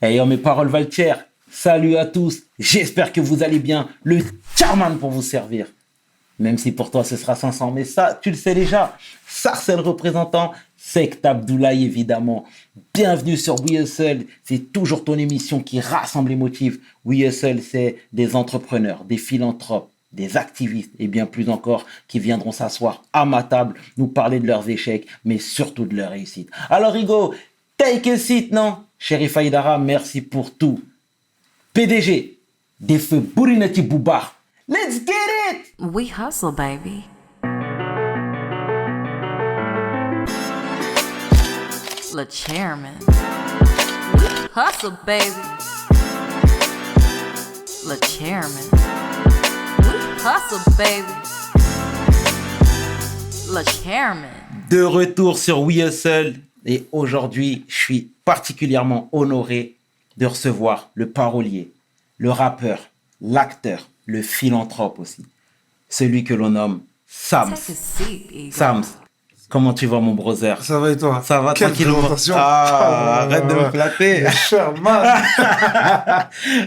Ayant mes paroles Valtier, salut à tous, j'espère que vous allez bien, le Charman pour vous servir. Même si pour toi ce sera 500, mais ça, tu le sais déjà. Sarcel représentant, Sect Abdoulaye évidemment. Bienvenue sur We Hustle, c'est toujours ton émission qui rassemble les motifs. We Hustle, c'est des entrepreneurs, des philanthropes, des activistes et bien plus encore qui viendront s'asseoir à ma table, nous parler de leurs échecs, mais surtout de leurs réussites. Alors Rigo, take a seat, non? Chérif Aïdara, merci pour tout. PDG, des feux Bourinati Boubar. Let's get it! We hustle, baby. Le chairman. We hustle, baby. Le chairman. We hustle, baby. Le chairman. De retour sur We Hustle. Et aujourd'hui, je suis particulièrement honoré de recevoir le parolier, le rappeur, l'acteur, le philanthrope aussi. Celui que l'on nomme Sams. Take a seat, Eagle. Sams, comment tu vas mon brother? Ça va et toi? Ça va Quelle tranquillement. présentation. Arrête de me flatter. Charman.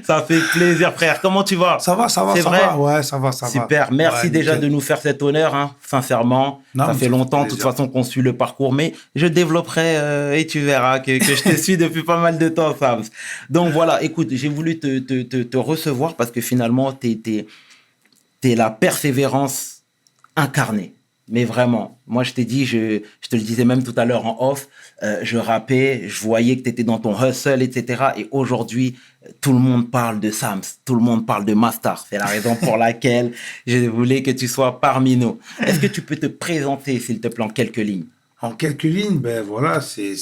Ça fait plaisir frère. Comment tu vas? Ça va, C'est vrai? va. Ouais, ça va. Super, merci Ouais, déjà nickel. de nous faire cet honneur, hein, sincèrement. Non, ça mais fait ça fait longtemps, de toute plaisir. façon, qu'on suit le parcours, mais je développerai et tu verras que je te suis depuis pas mal de temps, Sams. Donc voilà, écoute, j'ai voulu te recevoir parce que finalement, t'es la persévérance incarnée. Mais vraiment, moi je t'ai dit, je te le disais même tout à l'heure en off, je rappais, je voyais que tu étais dans ton hustle, etc. Et aujourd'hui, tout le monde parle de Sams, tout le monde parle de Mastar. C'est la raison pour laquelle je voulais que tu sois parmi nous. Est-ce que tu peux te présenter, s'il te plaît, en quelques lignes? En quelques lignes, ben voilà, c'est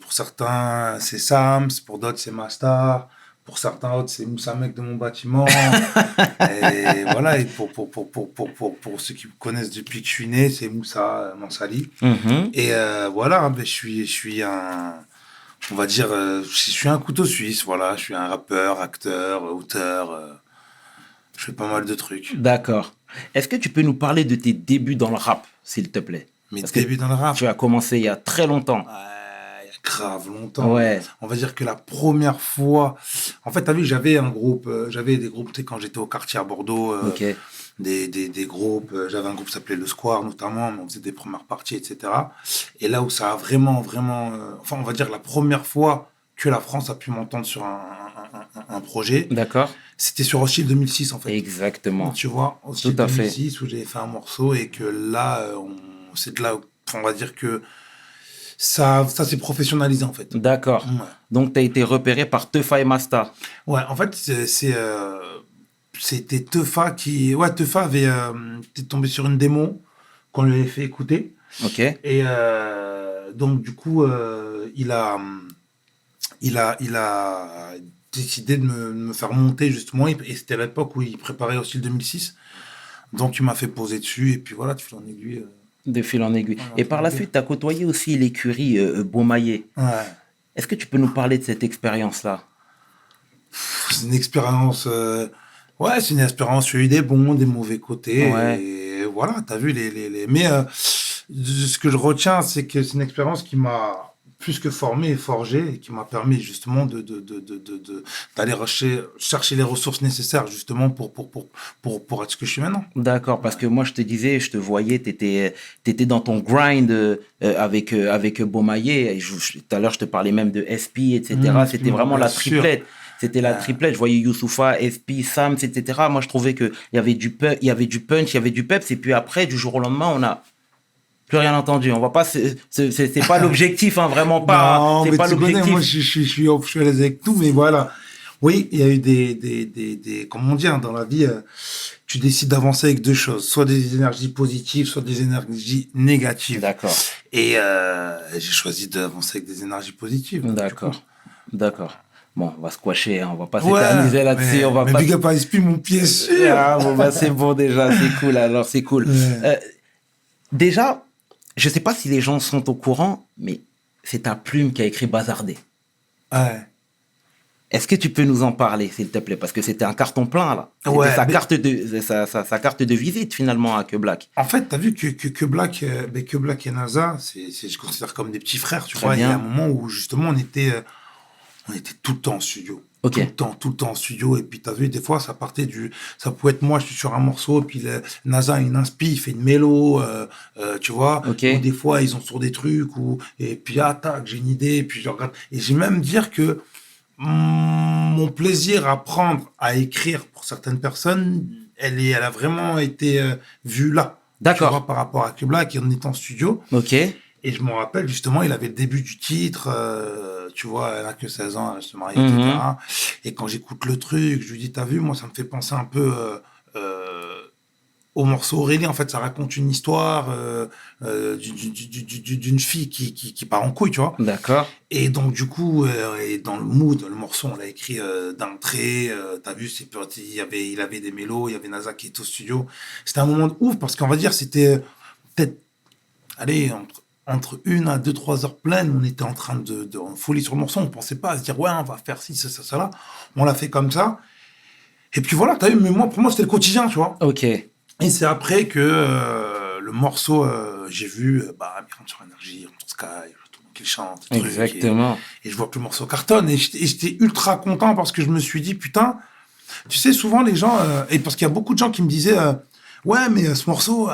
pour certains, c'est Sams, pour d'autres, c'est Mastar, pour certains autres, c'est Moussa Mec de mon bâtiment. Et voilà, et pour ceux qui me connaissent depuis que je suis né, c'est Moussa Mansali. Mhm. Et voilà, ben, je suis un, on va dire, je suis un couteau suisse, voilà, je suis un rappeur, acteur, auteur, je fais pas mal de trucs. D'accord. Est-ce que tu peux nous parler de tes débuts dans le rap, s'il te plaît? Mes Parce que débuts dans le rap, tu as commencé il y a très longtemps. il y a grave longtemps. Ouais. On va dire que la première fois, en fait, t'as vu, j'avais un groupe, j'avais des groupes, tu sais, quand j'étais au quartier à Bordeaux, Ok. des groupes, j'avais un groupe qui s'appelait Le Square notamment, mais on faisait des premières parties, etc. Et là où ça a vraiment, enfin, on va dire la première fois que la France a pu m'entendre sur un projet, D'accord. c'était sur Rothschild 2006, en fait. Exactement. Tu vois, Rothschild Tout à fait. 2006, où j'avais fait un morceau et que là, c'est de là, on va dire que ça s'est professionnalisé, en fait. D'accord. Ouais. Donc, tu as été repéré par Tefa et Masta. Ouais, en fait, c'était Tefa qui... Ouais, Tefa avait était tombé sur une démo qu'on lui avait fait écouter. Ok. Et donc, du coup, il a décidé de me faire monter, justement. Et c'était à l'époque où il préparait aussi le 2006. Donc, il m'a fait poser dessus. Et puis voilà, tu fais en aiguille. De fil en aiguille. Voilà, Et par la ok. suite, tu as côtoyé aussi l'écurie Beaumaillé. Ouais. Est-ce que tu peux nous parler de cette expérience-là? C'est une expérience... Ouais, c'est une expérience. Il y a eu des bons, des mauvais côtés. Ouais. Et voilà, t'as vu les... Mais ce que je retiens, c'est que c'est une expérience qui m'a plus que formé et forgé et qui m'a permis justement d'aller chercher les ressources nécessaires justement pour être ce que je suis maintenant. D'accord, parce que moi, je te disais, je te voyais, tu étais dans ton grind avec Beaumaillé. Et tout à l'heure, je te parlais même de SP, etc. C'était vraiment bien la sûr. triplette. C'était la triplette. Je voyais Youssoufa, SP, Sams, etc. Moi, je trouvais qu'il y avait du punch, il y avait du peps. Et puis après, du jour au lendemain, on a plus rien entendu. On va pas, c'est pas l'objectif, hein, vraiment pas. Non, C'est mais pas tu connais, l'objectif. moi je suis à l'aise avec tout, mais voilà. Oui, il y a eu des comment on dit, hein, dans la vie, tu décides d'avancer avec deux choses, soit des énergies positives, soit des énergies négatives. D'accord. Et j'ai choisi d'avancer avec des énergies positives. D'accord. D'accord. Bon, on va squasher, hein, on va pas Ouais, s'éterniser là-dessus. mais, On va mais pas. big up à SP, mon pied sûr. Ah, bon, bah, c'est bon déjà, c'est cool. Alors, c'est cool. Ouais. Déjà, je sais pas si les gens sont au courant, mais c'est ta plume qui a écrit Bazardé. Ouais. Est-ce que tu peux nous en parler, s'il te plaît? Parce que c'était un carton plein, là. C'était Ouais, sa mais- carte de visite, finalement, à Que Black. En fait, t'as vu que Black, que Black et NASA, je considère comme des petits frères, tu Très vois. Il y a bien. un moment où justement on était on était tout le temps en studio. Ok. Tout le temps en studio. Et puis, t'as vu, des fois, ça pouvait être moi, je suis sur un morceau, et puis NASA, il inspire, il fait une mélo, tu vois. Ok. Ou des fois, ils ont sur des trucs, et puis, tac, j'ai une idée, et puis je regarde. Et j'ai même dire que mon plaisir à prendre, à écrire pour certaines personnes, elle a vraiment été vue là. D'accord. Tu vois, par rapport à Q-Black, et on est en studio. Ok. Et je me rappelle, justement, il avait le début du titre, tu vois, elle a que 16 ans, elle se marie, Mhm. etc. Et quand j'écoute le truc, je lui dis, t'as vu, moi, ça me fait penser un peu au morceau Aurélie. En fait, ça raconte une histoire d'une fille qui part en couille, tu vois. D'accord. Et donc, du coup, et dans le mood, le morceau, on l'a écrit d'entrée. T'as vu, il avait des mélos, il y avait NASA qui était au studio. C'était un moment de ouf parce qu'on va dire, c'était peut-être, allez, entre 1 à 2, 3 heures pleines, on était en train de en folie sur le morceau. On pensait pas à se dire, ouais, on va faire ci, ça, là. On l'a fait comme ça. Et puis voilà, t'as vu, mais moi, pour moi, c'était le quotidien, tu vois. Ok. Et c'est après que le morceau, j'ai vu, Migrant sur Énergie, Entre Sky, tout le monde qui chante. le truc, Exactement. et je vois que le morceau cartonne. Et j'étais ultra content parce que je me suis dit, putain, tu sais, souvent les gens, et parce qu'il y a beaucoup de gens qui me disaient, ouais, mais ce morceau,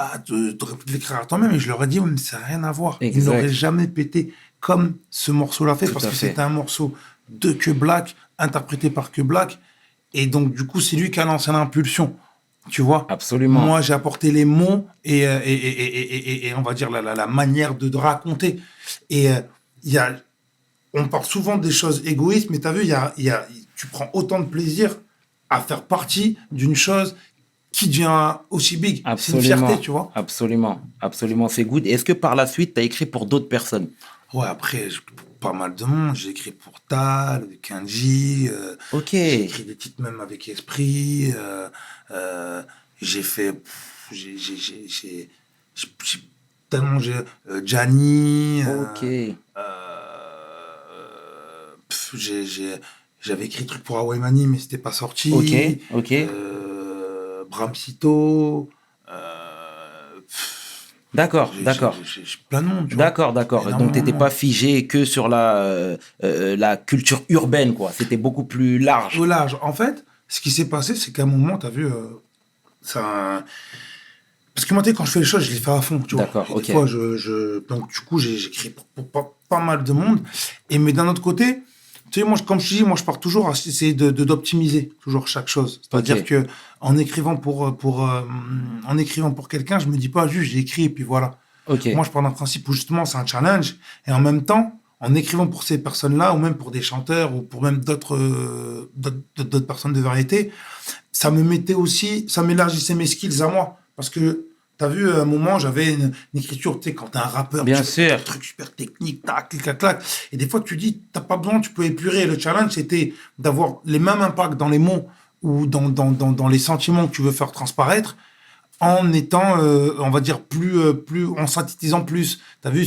t'aurais pu l'écrire à toi-même. Et je leur ai dit, mais ça n'a rien à voir. Exact. Il n'aurait jamais pété comme ce morceau-là fait, Tout parce à que fait. c'était un morceau de Q-Black, interprété par Q-Black. Et donc, du coup, c'est lui qui a lancé l'impulsion. Tu vois? Absolument. Moi, j'ai apporté les mots et on va dire la manière de raconter. Et on parle souvent des choses égoïstes, mais tu as vu, tu prends autant de plaisir à faire partie d'une chose qui devient aussi big. C'est une Absolument. fierté, tu vois. Absolument. Absolument. C'est good. Est-ce que par la suite, tu as écrit pour d'autres personnes? Ouais, après, pas mal de monde. J'ai écrit pour Tal, Kenji. Ok. J'ai écrit des titres même avec Esprit. J'ai fait. J'ai tellement. Gianni. Ok. J'avais écrit truc pour Hawaii Mani, mais c'était pas sorti. Ok. Ok. Bramsito. D'accord. D'accord. J'ai plein de monde. Tu vois. D'accord, d'accord. Donc, Énormément tu n'étais de pas monde. figé que sur la culture urbaine, quoi. C'était beaucoup plus large. Au large. En fait, ce qui s'est passé, c'est qu'à un moment, tu as vu, ça. Parce que moi, tu sais, quand je fais les choses, je les fais à fond, tu vois. D'accord, Et ok. des fois, donc, du coup, j'écris pour pas mal de monde. Mais d'un autre côté, tu sais, moi, comme je te dis, moi, je pars toujours à essayer d'optimiser toujours chaque chose. C'est-à-dire Ok. que en écrivant en écrivant pour quelqu'un, je me dis pas juste, j'écris et puis voilà. Ok. Moi, je pars d'un principe où justement, c'est un challenge. Et en même temps, en écrivant pour ces personnes-là, ou même pour des chanteurs, ou pour même d'autres personnes de variété, ça m'élargissait mes skills à moi. Parce que, t'as vu, à un moment, j'avais une écriture, tu sais, quand t'es un rappeur, Bien tu fais sûr. un truc super technique, tac, clac, clac. Et des fois, tu dis, t'as pas besoin, tu peux épurer. Le challenge, c'était d'avoir les mêmes impacts dans les mots ou dans les sentiments que tu veux faire transparaître, en étant, on va dire, en synthétisant plus. T'as vu,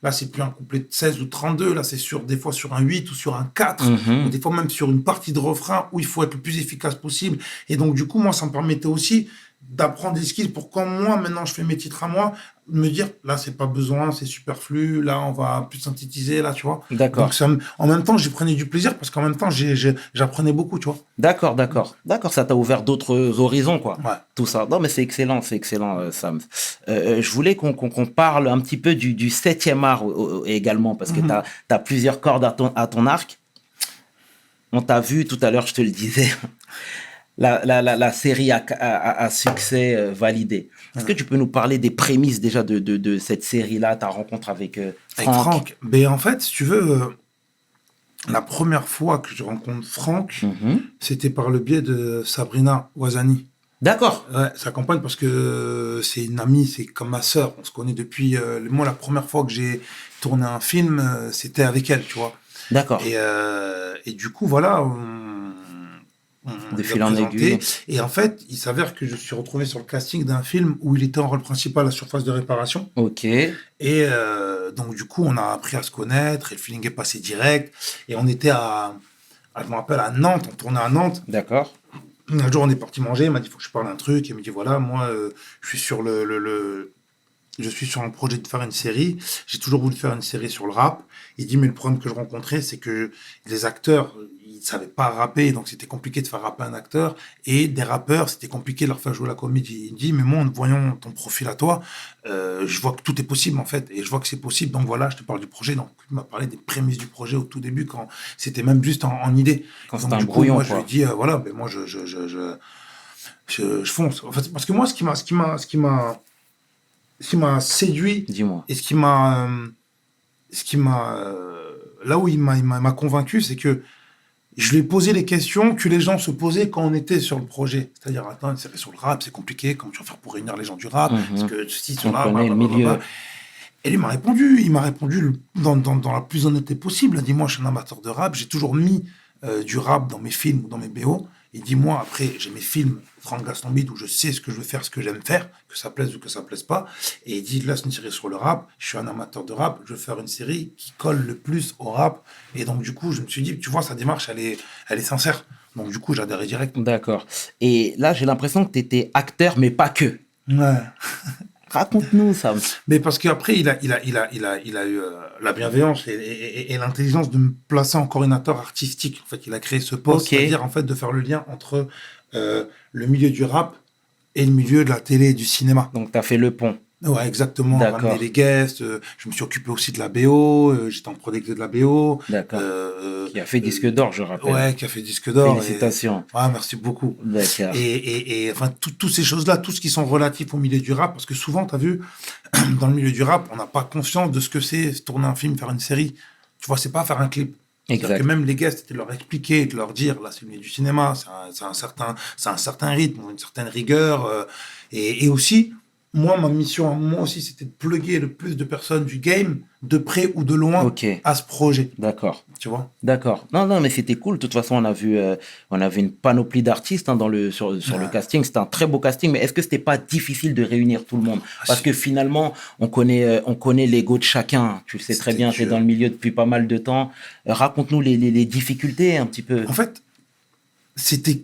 là, c'est plus un couplet de 16 ou 32, là, c'est des fois sur un 8 ou sur un 4, ou des fois même sur une partie de refrain où il faut être le plus efficace possible. Et donc, du coup, moi, ça me permettait aussi d'apprendre des skills pour quand moi, maintenant, je fais mes titres à moi, me dire, là, c'est pas besoin, c'est superflu, là, on va plus synthétiser, là, tu vois. D'accord. Donc, en même temps, j'y prenais du plaisir parce qu'en même temps, j'apprenais beaucoup, tu vois. D'accord, d'accord. D'accord, ça t'a ouvert d'autres horizons, quoi. Ouais. Tout ça. Non, mais c'est excellent, Sam. Je voulais qu'on parle un petit peu du 7e art également, parce que t'as plusieurs cordes à ton arc. On t'a vu tout à l'heure, je te le disais, la série à succès validé. Est-ce que tu peux nous parler des prémices déjà de cette série-là, ta rencontre avec Franck? Ben, en fait, si tu veux, la première fois que je rencontre Franck, c'était par le biais de Sabrina Ouazani. D'accord. Ouais, sa compagne, parce que c'est une amie, c'est comme ma sœur. On se connaît depuis. Moi, la première fois que j'ai tourné un film, c'était avec elle, tu vois. D'accord. Et du coup, voilà. De lui a fil en présenté. aiguille. Et en fait, il s'avère que je suis retrouvé sur le casting d'un film où il était en rôle principal à Surface de réparation. Ok. Et donc, du coup, on a appris à se connaître et le feeling est passé direct. Et on était je me rappelle, à Nantes, on tournait à Nantes. D'accord. Un jour, on est parti manger, il m'a dit, il faut que je parle d'un truc. Il me dit, voilà, moi, je suis sur le je suis sur un projet de faire une série. J'ai toujours voulu faire une série sur le rap. Il dit, mais le problème que je rencontrais, c'est que les acteurs, ils ne savaient pas rapper, donc c'était compliqué de faire rapper un acteur. Et des rappeurs, c'était compliqué de leur faire jouer la comédie. Il dit, mais moi, en voyant ton profil à toi, je vois que tout est possible, en fait. Et je vois que c'est possible. Donc voilà, je te parle du projet. Donc, il m'a parlé des prémices du projet au tout début, quand c'était même juste en idée. Quand Donc, c'était un du coup, brouillon, moi, je quoi. lui ai dit, voilà, ben moi, je fonce. En fait, parce que moi, ce qui m'a séduit Dis-moi. et ce qui m'a, là où il m'a convaincu, c'est que je lui ai posé les questions que les gens se posaient quand on était sur le projet. C'est-à-dire, attends, une série sur le rap, c'est compliqué. Comment tu vas faire pour réunir les gens du rap? Parce que si sur On le rap, connaît le milieu. et lui m'a répondu. Il m'a répondu dans la plus honnêteté possible. Il a dit, moi, je suis un amateur de rap. J'ai toujours mis du rap dans mes films ou dans mes BO. Il dit, moi, après, j'ai mes films Franck Gastambide où je sais ce que je veux faire, ce que j'aime faire, que ça plaise ou que ça plaise pas. Et il dit, là, c'est une série sur le rap. Je suis un amateur de rap. Je veux faire une série qui colle le plus au rap. Et donc, du coup, je me suis dit, tu vois, sa démarche, elle est sincère. Donc, du coup, j'adhérais direct. D'accord. Et là, j'ai l'impression que tu étais acteur, mais pas que. Ouais. Raconte-nous, Sam. Mais parce qu'après, il a eu la bienveillance et l'intelligence de me placer en coordinateur artistique. En fait, il a créé ce poste, Ok. c'est-à-dire en fait de faire le lien entre le milieu du rap et le milieu de la télé et du cinéma. Donc, tu as fait le pont. Ouais, exactement. D'accord. Ramener les guests. Je me suis occupé aussi de la BO. J'étais en prod de la BO. D'accord. Qui a fait disque d'or, je rappelle. Ouais, qui a fait disque d'or. Félicitations. Ouais, merci beaucoup. D'accord. Et enfin, toutes ces choses-là, tout ce qui sont relatifs au milieu du rap, parce que souvent, tu as vu, dans le milieu du rap, on n'a pas conscience de ce que c'est tourner un film, faire une série. Tu vois, c'est pas faire un clip. C'est-à-dire Exact. que même les guests, c'était de leur expliquer, de leur dire, là, c'est le milieu du cinéma, c'est un certain rythme, une certaine rigueur. Et aussi, moi, ma mission, moi aussi, c'était de plugger le plus de personnes du game, de près ou de loin, Ok. à ce projet. D'accord. Tu vois? D'accord. Non, mais c'était cool. De toute façon, on a vu une panoplie d'artistes hein, sur le casting. C'était un très beau casting. Mais est-ce que c'était pas difficile de réunir tout le monde? Parce que finalement, on connaît l'ego de chacun. Tu le sais très C'était bien. Tu es dur. dans le milieu depuis pas mal de temps. Raconte-nous les difficultés un petit peu. En fait, c'était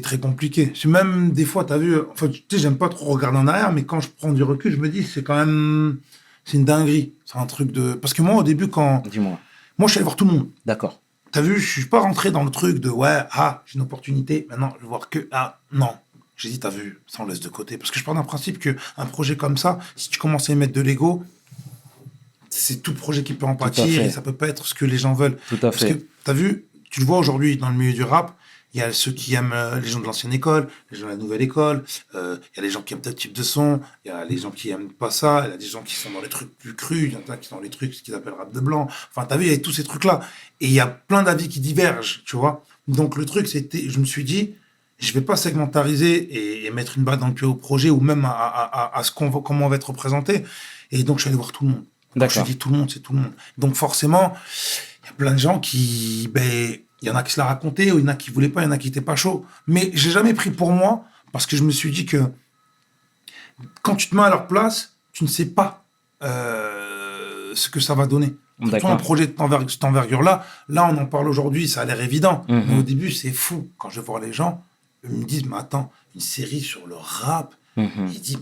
très compliqué. Même des fois, tu as vu, enfin, tu sais, j'aime pas trop regarder en arrière, mais quand je prends du recul, je me dis, c'est une dinguerie. C'est un truc de. Parce que moi, au début, Dis-moi. moi, je suis allé voir tout le monde. D'accord. T'as vu, je suis pas rentré dans le truc de, ouais, j'ai une opportunité, maintenant, je vais voir que, non. J'ai dit, t'as vu, ça on laisse de côté. Parce que je pars d'un principe qu'un projet comme ça, si tu commences à y mettre de l'ego, c'est tout projet qui peut en Tout à pâtir fait. et ça peut pas être ce que les gens veulent. Tout à Parce fait. que, t'as vu, tu le vois aujourd'hui dans le milieu du rap, il y a ceux qui aiment les gens de l'ancienne école, les gens de la nouvelle école, il y a les gens qui aiment tel type de son, il y a les gens qui aiment pas ça, il y a des gens qui sont dans les trucs plus crus, il y en a qui sont dans les trucs, ce qu'ils appellent rap de blanc. Enfin, t'as vu, il y a tous ces trucs-là. Et il y a plein d'avis qui divergent, tu vois. Donc, le truc, c'était, je me suis dit, je vais pas segmentariser et mettre une balle dans le pied au projet ou même à ce comment on va être représenté. Et donc, je suis allé voir tout le monde. Quand je D'accord. dis tout le monde, c'est tout le monde. Donc, forcément, il y a plein de gens qui, il y en a qui se l'a raconté, ou il y en a qui voulaient pas, il y en a qui étaient pas chauds. Mais j'ai jamais pris pour moi, parce que je me suis dit que quand tu te mets à leur place, tu ne sais pas ce que ça va donner. D'accord. Un projet de cette envergure-là, là, on en parle aujourd'hui, ça a l'air évident. Mhm. Mais au début, c'est fou. Quand je vois les gens, ils me disent, mais attends, une série sur le rap. Mhm. Il dit,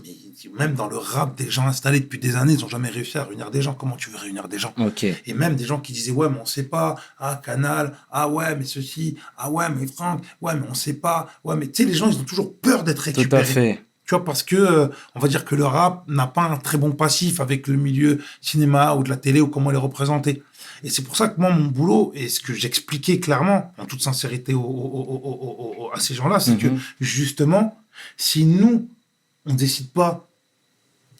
même dans le rap, des gens installés depuis des années, ils n'ont jamais réussi à réunir des gens. Comment tu veux réunir des gens? Ok. Et même des gens qui disaient, ouais, mais on sait pas. Ah, Canal. Ah, ouais, mais ceci. Ah, ouais, mais Franck. Ouais, mais on sait pas. Ouais, mais tu sais, les gens, ils ont toujours peur d'être Tout récupérés. à fait. Tu vois, parce que, on va dire que le rap n'a pas un très bon passif avec le milieu cinéma ou de la télé ou comment il est représenté. Et c'est pour ça que moi, mon boulot, et ce que j'expliquais clairement, en toute sincérité à ces gens-là, c'est que, justement, si nous, on décide pas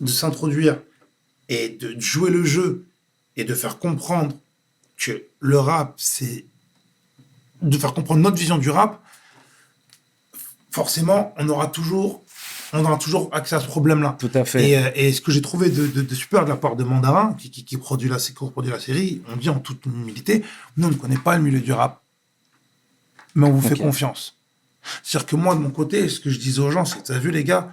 de s'introduire et de jouer le jeu et de faire comprendre que le rap, c'est de faire comprendre notre vision du rap, forcément, on aura toujours accès à ce problème-là. Tout à fait. Et ce que j'ai trouvé de super de la part de Mandarin, qui co-produit la série, on dit en toute humilité, nous, on ne connaît pas le milieu du rap, mais on vous fait confiance. C'est-à-dire que moi, de mon côté, ce que je disais aux gens, c'est que, tu as vu, les gars,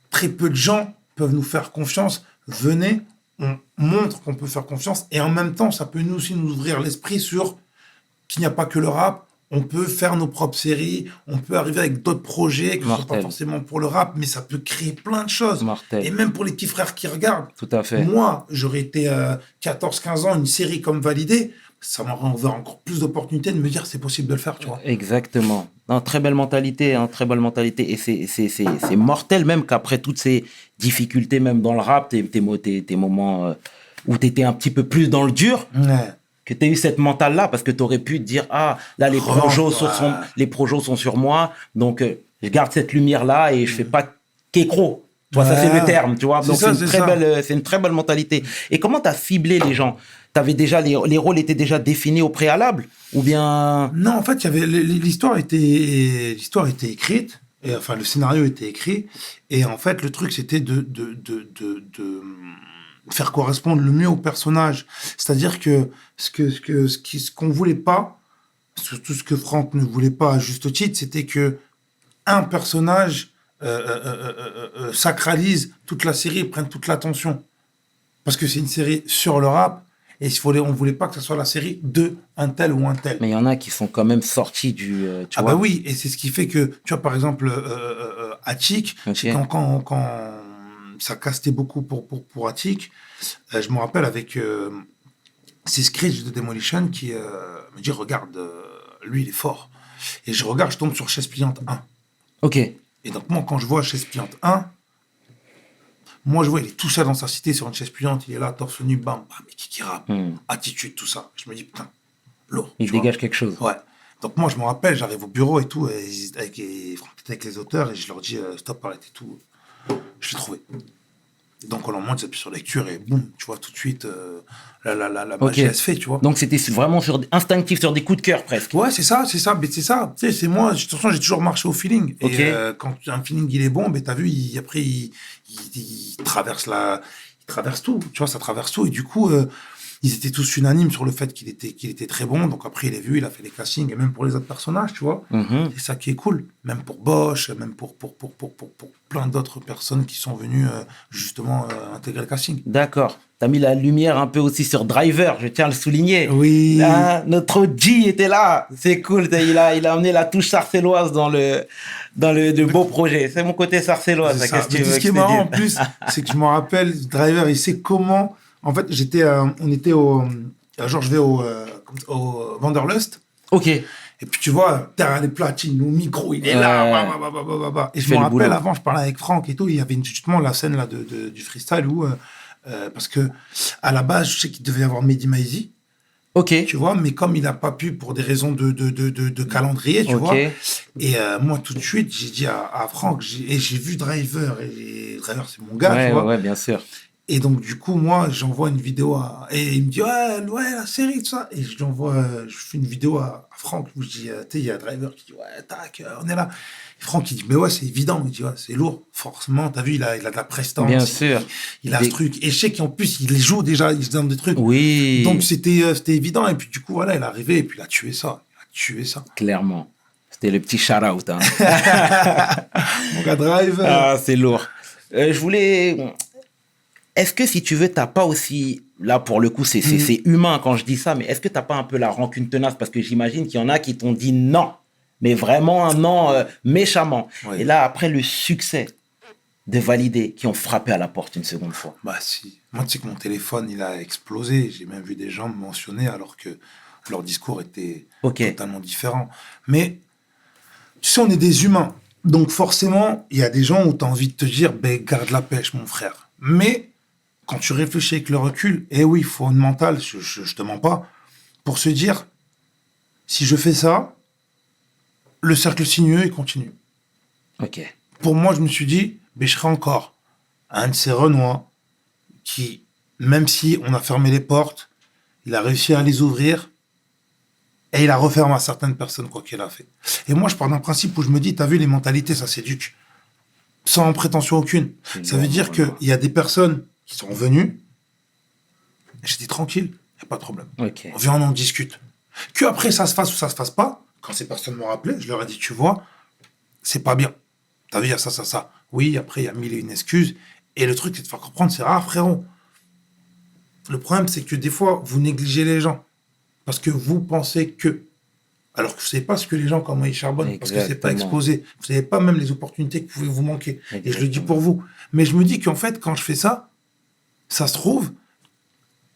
très peu de gens peuvent nous faire confiance. Venez, on montre qu'on peut faire confiance, et en même temps, ça peut nous aussi nous ouvrir l'esprit sur qu'il n'y a pas que le rap, on peut faire nos propres séries, on peut arriver avec d'autres projets, que ce soit pas Mortel. forcément pour le rap, mais ça peut créer plein de choses. Mortel. Et même pour les petits frères qui regardent, Tout à fait. moi, j'aurais été 14-15 ans, une série comme Validé, ça m'aurait ouvert encore plus d'opportunités de me dire c'est possible de le faire, tu vois. Exactement. Non, très belle mentalité, hein, très belle mentalité. Et c'est mortel même qu'après toutes ces difficultés, même dans le rap, tes moments où tu étais un petit peu plus dans le dur, Ouais. que tu aies eu cette mentale-là, parce que tu aurais pu te dire, ah, là, les projets sont sur moi, donc je garde cette lumière-là et je fais pas qu'écro. Tu vois, ça, Ouais. c'est le terme, tu vois. C'est Donc, ça, c'est ça. c'est une très belle mentalité. Et comment tu as ciblé les gens? T'avais déjà, les rôles étaient déjà définis au préalable? Ou bien... Non, en fait, il y avait l'histoire était écrite, et enfin le scénario était écrit, et en fait le truc c'était de faire correspondre le mieux au personnage. C'est-à-dire que ce qu'on voulait pas, surtout ce que Franck ne voulait pas à juste titre, c'était que un personnage sacralise toute la série et prenne toute l'attention. Parce que c'est une série sur le rap, et on voulait pas que ce soit la série de un tel ou un tel. Mais il y en a qui sont quand même sortis du... tu Ah vois. bah oui, et c'est ce qui fait que, tu vois, par exemple, Attic, Ok. c'est quand ça castait beaucoup pour Attic, je me rappelle avec c'est Screech de Demolition qui me dit, regarde, lui, il est fort. Et je regarde, je tombe sur Chaise Pliante 1. Ok. Et donc, moi, quand je vois Chaise Pliante 1, moi, je vois, il est tout seul dans sa cité sur une chaise pliante, il est là, torse nu, bam, bam, mais qui rappe, attitude, tout ça. Je me dis, putain, lourd. Il tu vois. dégage quelque chose. Ouais. Donc moi, je me rappelle, j'arrive au bureau et tout, Franck était avec les auteurs, et je leur dis, stop, arrêtez tout. Je l'ai trouvé. Donc on leur montre, j'appuie sur lecture, et boum, tu vois, tout de suite, la magie, elle se fait, tu vois. Donc, c'était vraiment instinctif, sur des coups de cœur, presque. Ouais, c'est ça. Mais c'est ça. Tu sais, c'est moi. De toute façon, j'ai toujours marché au feeling. Ok. Et quand un feeling il est bon, ben t'as vu, après il traverse tout. Tu vois, ça traverse tout. Et du coup, ils étaient tous unanimes sur le fait qu'il était très bon. Donc après, il est vu, il a fait les castings, et même pour les autres personnages, tu vois. Mhm. C'est ça qui est cool. Même pour Bosch, même pour plein d'autres personnes qui sont venues justement intégrer le casting. D'accord. T'as mis la lumière un peu aussi sur Driver, je tiens à le souligner. Oui. Hein, notre G était là. C'est cool. Il a amené la touche sarcelloise dans le beau projet. C'est mon côté sarcellois. C'est ça. ça. Qu'est-ce que tu Mais veux ce qui est que je te marrant en dise plus, c'est que je me rappelle, Driver, il sait comment. En fait, on était un jour, je vais au Wanderlust. Ok. Et puis tu vois, derrière les platines, le micro, il est là. Bah. Et je me le rappelle, boulot. avant, je parlais avec Franck et tout. Il y avait justement la scène là du freestyle où. Parce que à la base, je sais qu'il devait y avoir Mehdi Maizi. Ok. Tu vois, mais comme il n'a pas pu pour des raisons de calendrier, tu Ok. vois. Et moi, tout de suite, j'ai dit à Franck, j'ai vu Driver, et Driver, c'est mon gars, Ouais, tu vois. ouais, bien sûr. Et donc, du coup, moi, j'envoie une vidéo et il me dit, ouais, la série, tout ça. Et je fais une vidéo à Franck où je dis, tu sais, il y a Driver qui dit, ouais, tac, on est là. Et Franck, il dit, mais ouais, c'est évident. Il dit, ouais, c'est lourd, forcément. T'as vu, il a de la prestance. Bien sûr. Il a ce truc. Et je sais qu'en plus, il les joue déjà, il se donne des trucs. Oui. Donc, c'était évident. Et puis, du coup, voilà, il est arrivé et puis il a tué ça. Clairement. C'était le petit shout-out. Hein. Mon gars Driver. Ah, c'est lourd. Je voulais... Est-ce que, si tu veux, t'as pas aussi... Là, pour le coup, c'est humain quand je dis ça, mais est-ce que t'as pas un peu la rancune tenace? Parce que j'imagine qu'il y en a qui t'ont dit non. Mais vraiment un non méchamment. Oui. Et là, après le succès de Validé, qui ont frappé à la porte une seconde fois. Bah si. Moi, tu sais que mon téléphone, il a explosé. J'ai même vu des gens me mentionner alors que leur discours était totalement différent. Mais, tu sais, on est des humains. Donc forcément, il y a des gens où tu as envie de te dire, ben, garde la pêche, mon frère. Mais, quand tu réfléchis avec le recul, oui, il faut une mentale, je te mens pas, pour se dire, si je fais ça, le cercle sinueux, il continue. Ok. Pour moi, je me suis dit, je serai encore un de ces Renois qui, même si on a fermé les portes, il a réussi à les ouvrir et il a refermé à certaines personnes quoi qu'il a fait. Et moi, je pars d'un principe où je me dis, t'as vu, les mentalités, ça s'éduque. Sans prétention aucune. Ça veut dire qu'il y a des personnes qui sont venues et j'ai dit, tranquille, il n'y a pas de problème. Ok. On vient, on en discute. Que après, ça se fasse ou ça se fasse pas, quand ces personnes m'ont rappelé, je leur ai dit, tu vois, c'est pas bien. T'as vu, il y a ça. Oui, après, il y a mille et une excuses. Et le truc, c'est de faire comprendre, c'est rare, frérot. Le problème, c'est que des fois, vous négligez les gens. Parce que vous pensez que. Alors que vous savez pas ce que les gens, comment ils charbonnent, parce que c'est pas Exactement. exposé. Vous savez pas même les opportunités qui pouvaient vous manquer. Et je le dis pour vous. Mais je me dis qu'en fait, quand je fais ça, ça se trouve,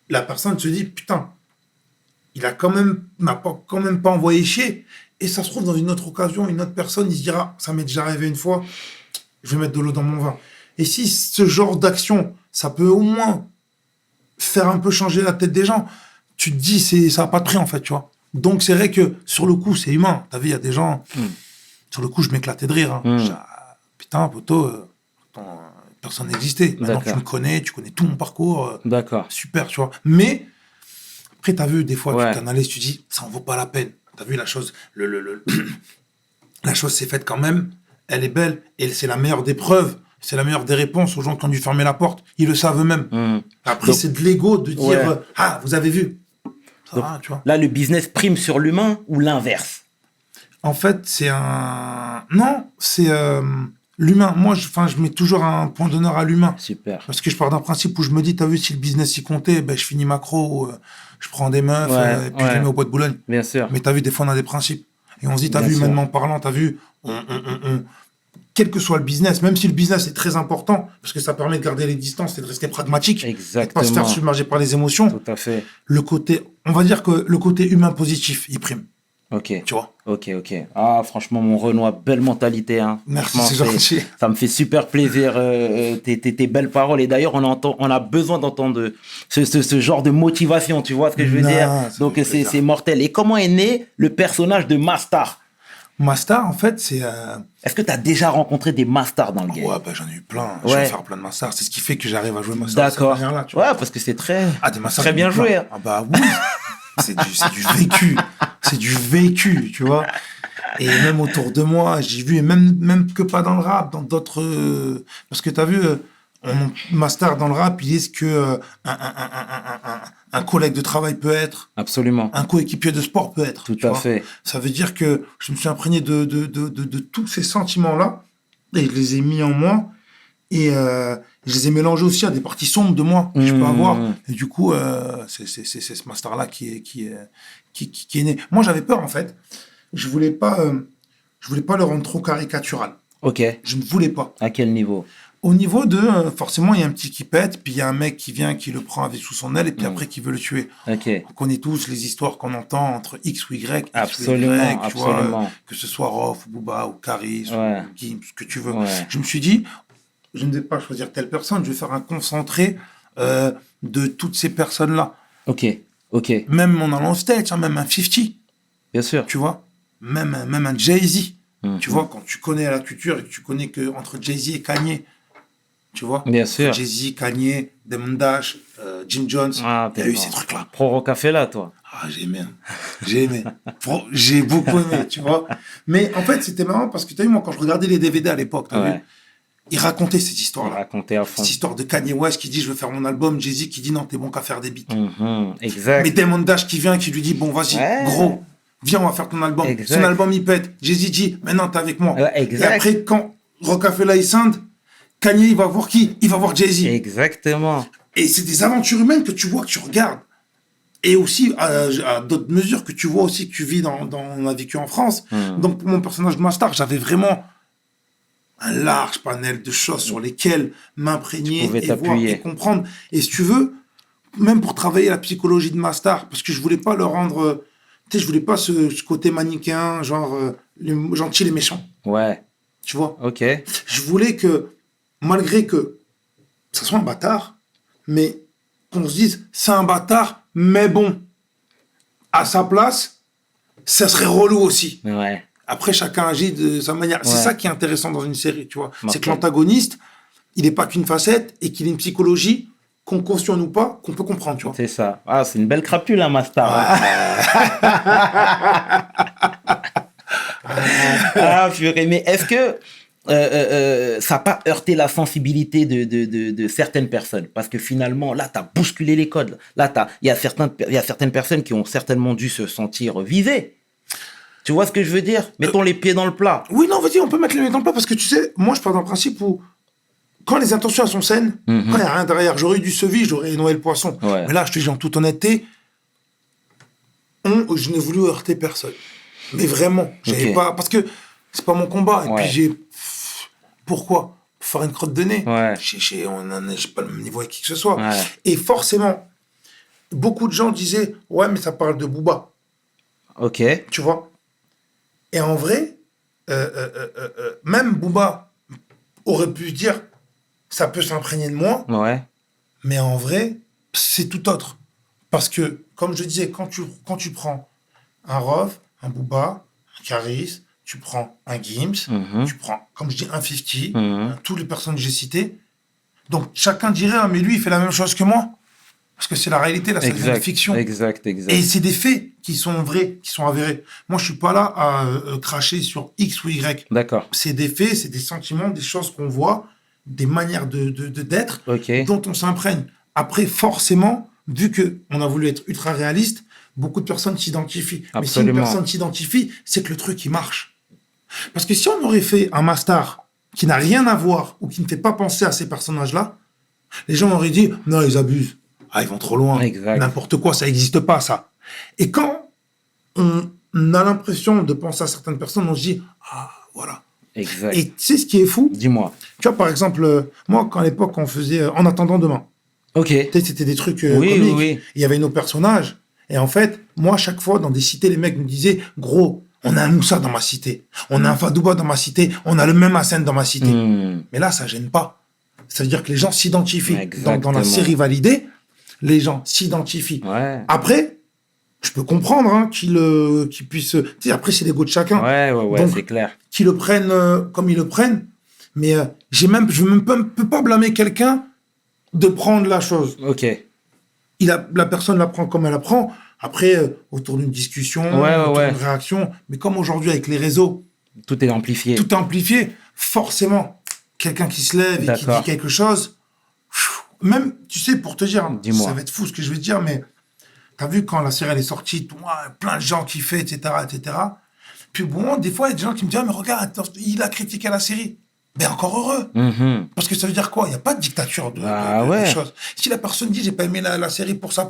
la personne se dit, putain, m'a pas, quand même pas envoyé chier. Et ça se trouve, dans une autre occasion, une autre personne, il se dira, ça m'est déjà arrivé une fois, je vais mettre de l'eau dans mon vin. Et si ce genre d'action, ça peut au moins faire un peu changer la tête des gens, tu te dis, ça n'a pas de prix, en fait, tu vois. Donc, c'est vrai que, sur le coup, c'est humain. T'as vu, il y a des gens, sur le coup, je m'éclatais de rire. Hein. Je dis, ah, putain, poteau, attends, personne n'existait. Maintenant, D'accord. tu me connais, tu connais tout mon parcours. D'accord. Super, tu vois. Mais, après, t'as vu, des fois, Ouais. tu t'analyses, tu dis, ça en vaut pas la peine. T'as vu, la chose, la chose s'est faite quand même. Elle est belle. Et c'est la meilleure des preuves. C'est la meilleure des réponses aux gens qui ont dû fermer la porte. Ils le savent eux-mêmes. Après, Donc, c'est de l'ego de dire, ouais. ah, vous avez vu. Ça Donc, va, tu vois. là, le business prime sur l'humain ou l'inverse? En fait, c'est un... Non, c'est l'humain. Moi, je mets toujours un point d'honneur à l'humain. Super. Parce que je pars d'un principe où je me dis, t'as vu, si le business y comptait, ben, je finis macro, je prends des meufs, Ouais, et puis je les mets au bois de Boulogne. Bien sûr. Mais t'as vu, des fois, on a des principes. Et on se dit, t'as Bien vu, sûr. humainement parlant, t'as vu, quel que soit le business, même si le business est très important, parce que ça permet de garder les distances et de rester pragmatique, et de pas se Exactement. faire submerger par les émotions, Tout à fait. on va dire que le côté humain positif, il prime, Ok. tu vois. Ok. Ah, franchement, mon Renoir, belle mentalité. Hein. Merci, Franchement, c'est gentil. ça me fait super plaisir, tes belles paroles. Et d'ailleurs, on a besoin d'entendre ce genre de motivation, tu vois ce que je veux Non, dire? ça Donc, fait plaisir. c'est mortel. Et comment est né le personnage de Mastar? Mastar, en fait, c'est... Est-ce que tu as déjà rencontré des Mastars dans le game? Ouais, bah, j'en ai eu plein. Je Ouais. vais faire plein de Mastars. C'est ce qui fait que j'arrive à jouer Mastars de cette D'accord. manière-là, tu vois. Ouais, parce que c'est très, Ah, des Mastars, très j'en ai bien plein. joué. Hein. Ah bah oui. C'est du vécu. C'est du vécu, tu vois. Et même autour de moi, j'ai vu, et même que pas dans le rap, dans d'autres... parce que t'as vu, Mastar dans le rap, ils disent que un collègue de travail peut être, Absolument. un coéquipier de sport peut être. Tout tu à vois. fait. Ça veut dire que je me suis imprégné de tous ces sentiments-là, et je les ai mis en moi, et je les ai mélangés aussi à des parties sombres de moi que je peux avoir. Et du coup, c'est ce master-là qui est né. Moi, j'avais peur, en fait. Je voulais pas le rendre trop caricatural. Ok. Je ne voulais pas. À quel niveau? Au niveau de, forcément, il y a un petit qui pète, puis il y a un mec qui vient, qui le prend avec sous son aile, et puis après, qui veut le tuer. Ok. On connaît tous les histoires qu'on entend entre X ou Y, X Absolument, ou Y, tu absolument. vois, que ce soit Rof, ou Booba, ou Caris, Ouais. ou Gims, ce que tu veux. Ouais. Je me suis dit, je ne vais pas choisir telle personne, je vais faire un concentré de toutes ces personnes-là. Ok. Même en allant au stage, hein, même un 50, Bien sûr. tu vois, même un Jay-Z. Mhm. Tu vois, quand tu connais la culture et que tu connais que entre Jay-Z et Kanye, tu vois, Bien sûr. Jay-Z, Kanye, Damon Dash, Jim Jones, Ah, il y a eu tellement. ces trucs-là. Pro Café là, toi. Ah, j'ai aimé. J'ai aimé. J'ai beaucoup aimé, tu vois. Mais en fait, c'était marrant parce que tu as vu, moi, quand je regardais les DVD à l'époque, t'as Ouais. vu, ils racontaient cette histoire-là. Raconter à fond. Cette histoire de Kanye West qui dit je veux faire mon album, Jay-Z qui dit non, t'es bon qu'à faire des beats. Exact. Mais Damon Dash qui vient, qui lui dit bon, vas-y, Ouais. gros, viens, on va faire ton album. Exact. Son album, il pète. Jay-Z dit maintenant, t'es avec moi. Ouais, Et exact. après, quand Rockefeller il scinde, Kanye, il va voir qui? Il va voir Jay-Z. Exactement. Et c'est des aventures humaines que tu vois, que tu regardes. Et aussi, à d'autres mesures que tu vois aussi, que tu vis on a vécu en France. Donc, pour mon personnage de Mastar, j'avais vraiment un large panel de choses sur lesquelles m'imprégner Tu pouvais et voir t'appuyer. et comprendre. Et si tu veux, même pour travailler la psychologie de Mastar, parce que je voulais pas le rendre... tu sais, je voulais pas ce côté manichéen, genre les gentils, les méchants. Ouais. Tu vois? Ok. Je voulais que, malgré que ça soit un bâtard, mais qu'on se dise, c'est un bâtard, mais bon, à sa place, ça serait relou aussi. Ouais. Après, chacun agit de sa manière. C'est Ouais. ça qui est intéressant dans une série, tu vois. Ok. C'est que l'antagoniste, il n'est pas qu'une facette et qu'il a une psychologie, qu'on cautionne ou pas, qu'on peut comprendre, tu vois. C'est ça. Ah, c'est une belle crapule, hein, Mastar. Ah, purée. Mais est-ce que ça n'a pas heurté la sensibilité de certaines personnes? Parce que finalement, là, tu as bousculé les codes. Là, il y a certaines personnes qui ont certainement dû se sentir visées. Tu vois ce que je veux dire? Mettons les pieds dans le plat. Oui, non, vas-y, on peut mettre les mains dans le plat parce que tu sais, moi, je pars d'un principe où quand les intentions elles sont saines, quand il n'y a rien derrière, j'aurais eu du sevis, j'aurais noyé le poisson. Ouais. Mais là, je te dis en toute honnêteté, je n'ai voulu heurter personne. Mais vraiment, j'avais Ok. pas... Parce que c'est pas mon combat. Et Ouais. puis Pourquoi? Pour faire une crotte de nez. Ouais. J'ai pas le même niveau avec qui que ce soit. Ouais. Et forcément, beaucoup de gens disaient, ouais, mais ça parle de Booba. Ok. Tu vois? Et en vrai, même Booba aurait pu se dire, ça peut s'imprégner de moi, Ouais. mais en vrai, c'est tout autre. Parce que, comme je disais, quand tu prends un Rov, un Booba, un Caris, tu prends un Gims, Mhm. tu prends, comme je dis, un 50, Mhm. toutes les personnes que j'ai citées, donc chacun dirait, ah, mais lui, il fait la même chose que moi. Parce que c'est la réalité, là, ça devient une fiction. Exact. Et c'est des faits qui sont vrais, qui sont avérés. Moi, je suis pas là à cracher sur X ou Y. D'accord. C'est des faits, c'est des sentiments, des choses qu'on voit, des manières d'être, Ok. dont on s'imprègne. Après, forcément, vu qu'on a voulu être ultra réaliste, beaucoup de personnes s'identifient. Mais si une Absolument. personne s'identifie, c'est que le truc, il marche. Parce que si on aurait fait un Mastar qui n'a rien à voir ou qui ne fait pas penser à ces personnages-là, les gens auraient dit, non, ils abusent. Ah, ils vont trop loin. Exact. N'importe quoi, ça n'existe pas, ça. Et quand on a l'impression de penser à certaines personnes, on se dit, ah, voilà. Exact. Et tu sais ce qui est fou? Dis-moi. Tu vois, par exemple, moi, quand à l'époque, on faisait En attendant demain, Ok. tu sais, c'était des trucs Oui, comiques. oui. Il y avait nos personnages. Et en fait, moi, chaque fois, dans des cités, les mecs me disaient, gros, on a un Moussa dans ma cité. On a un Fadouba dans ma cité. On a le même Hassan dans ma cité. Hmm. Mais là, ça gêne pas. Ça veut dire que les gens s'identifient. Dans la Exactement. série validée, les gens s'identifient. Ouais. Après, je peux comprendre hein, qu'ils puissent... Tu sais, après, c'est l'ego de chacun. Ouais, Donc, c'est clair. Qu'ils le prennent comme ils le prennent. Mais je ne peux pas blâmer quelqu'un de prendre la chose. Ok. La personne la prend comme elle la prend. Après, autour d'une discussion, autour d'une réaction. Mais comme aujourd'hui, avec les réseaux, Tout est amplifié. tout est amplifié, forcément, quelqu'un qui se lève et qui dit quelque chose, même, tu sais, pour te dire, Dis-moi. ça va être fou ce que je vais te dire, mais t'as vu quand la série elle est sortie, plein de gens kiffaient, etc., etc. Puis bon, des fois, il y a des gens qui me disent, ah, mais regarde, attends, il a critiqué la série. Mais encore heureux. Mhm. Parce que ça veut dire quoi? Il n'y a pas de dictature de choses. Si la personne dit, j'ai pas aimé la série pour ça,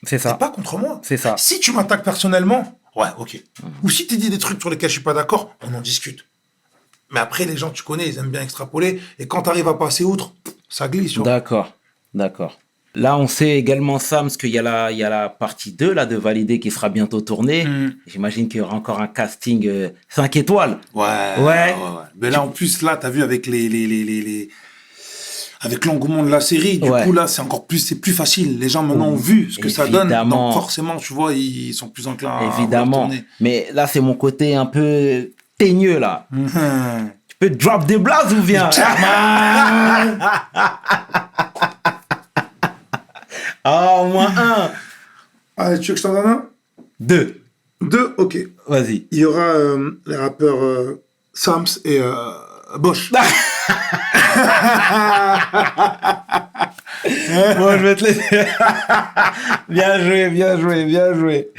c'est ça. c'est pas contre moi. C'est ça. Si tu m'attaques personnellement, ouais, ok. Ou si tu dis des trucs sur lesquels je suis pas d'accord, on en discute. Mais après, les gens, tu connais, ils aiment bien extrapoler. Et quand tu arrives à passer outre, ça glisse. Tu vois. D'accord. Là, on sait également, Sam, parce qu'il y a la partie 2 là, de Validé qui sera bientôt tournée. J'imagine qu'il y aura encore un casting 5 étoiles. Ouais. Mais là, en plus, là, tu as vu avec avec l'engouement de la série, du coup, là, c'est plus facile. Les gens, maintenant, ont vu ce que ça donne. Donc, forcément, tu vois, ils sont plus enclins à tourner. Mais là, c'est mon côté un peu teigneux, là. Tu peux drop des blazes ou bien? Ah, au moins un. Ah, tu veux que je t'en donne un? Deux, ok. Vas-y. Il y aura les rappeurs Sams et Bosch. Bon, je vais te laisser. Bien joué.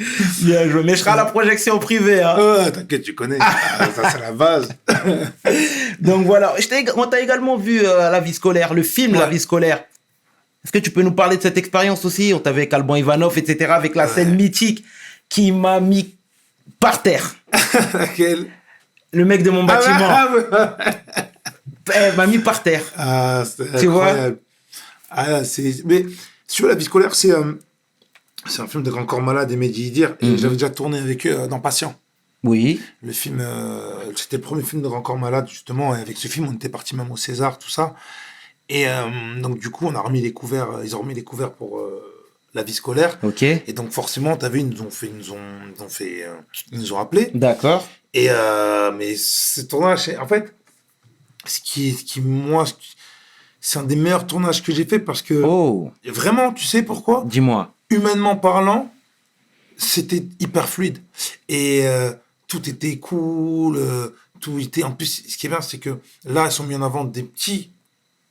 Mais je serai à la projection privée. Hein. T'inquiète, tu connais. Ça, c'est la base. Donc voilà. On t'a également vu à La Vie scolaire, le film La Vie scolaire. Est-ce que tu peux nous parler de cette expérience aussi? On t'avait avec Alban Ivanov, etc. Avec la scène mythique qui m'a mis par terre. Laquelle? Le mec de mon bâtiment. M'a mis par terre. Tu vois? Mais si tu veux, La Vie scolaire, c'est un film de Grand Corps Malade et Mehdi Idir. Et j'avais déjà tourné avec eux dans Patient. Oui. Le film, c'était le premier film de Grand Corps Malade, justement. Et avec ce film, on était parti même au César, tout ça. Et donc, du coup, ils ont remis les couverts pour La Vie scolaire. Ok. Et donc, forcément, t'as vu, ils nous ont appelés. D'accord. Et mais ce tournage, en fait, moi, c'est un des meilleurs tournages que j'ai fait parce que vraiment, tu sais pourquoi? Dis-moi. Humainement parlant, c'était hyper fluide et tout était cool, tout était. En plus, ce qui est bien, c'est que là, ils sont mis en avant des petits.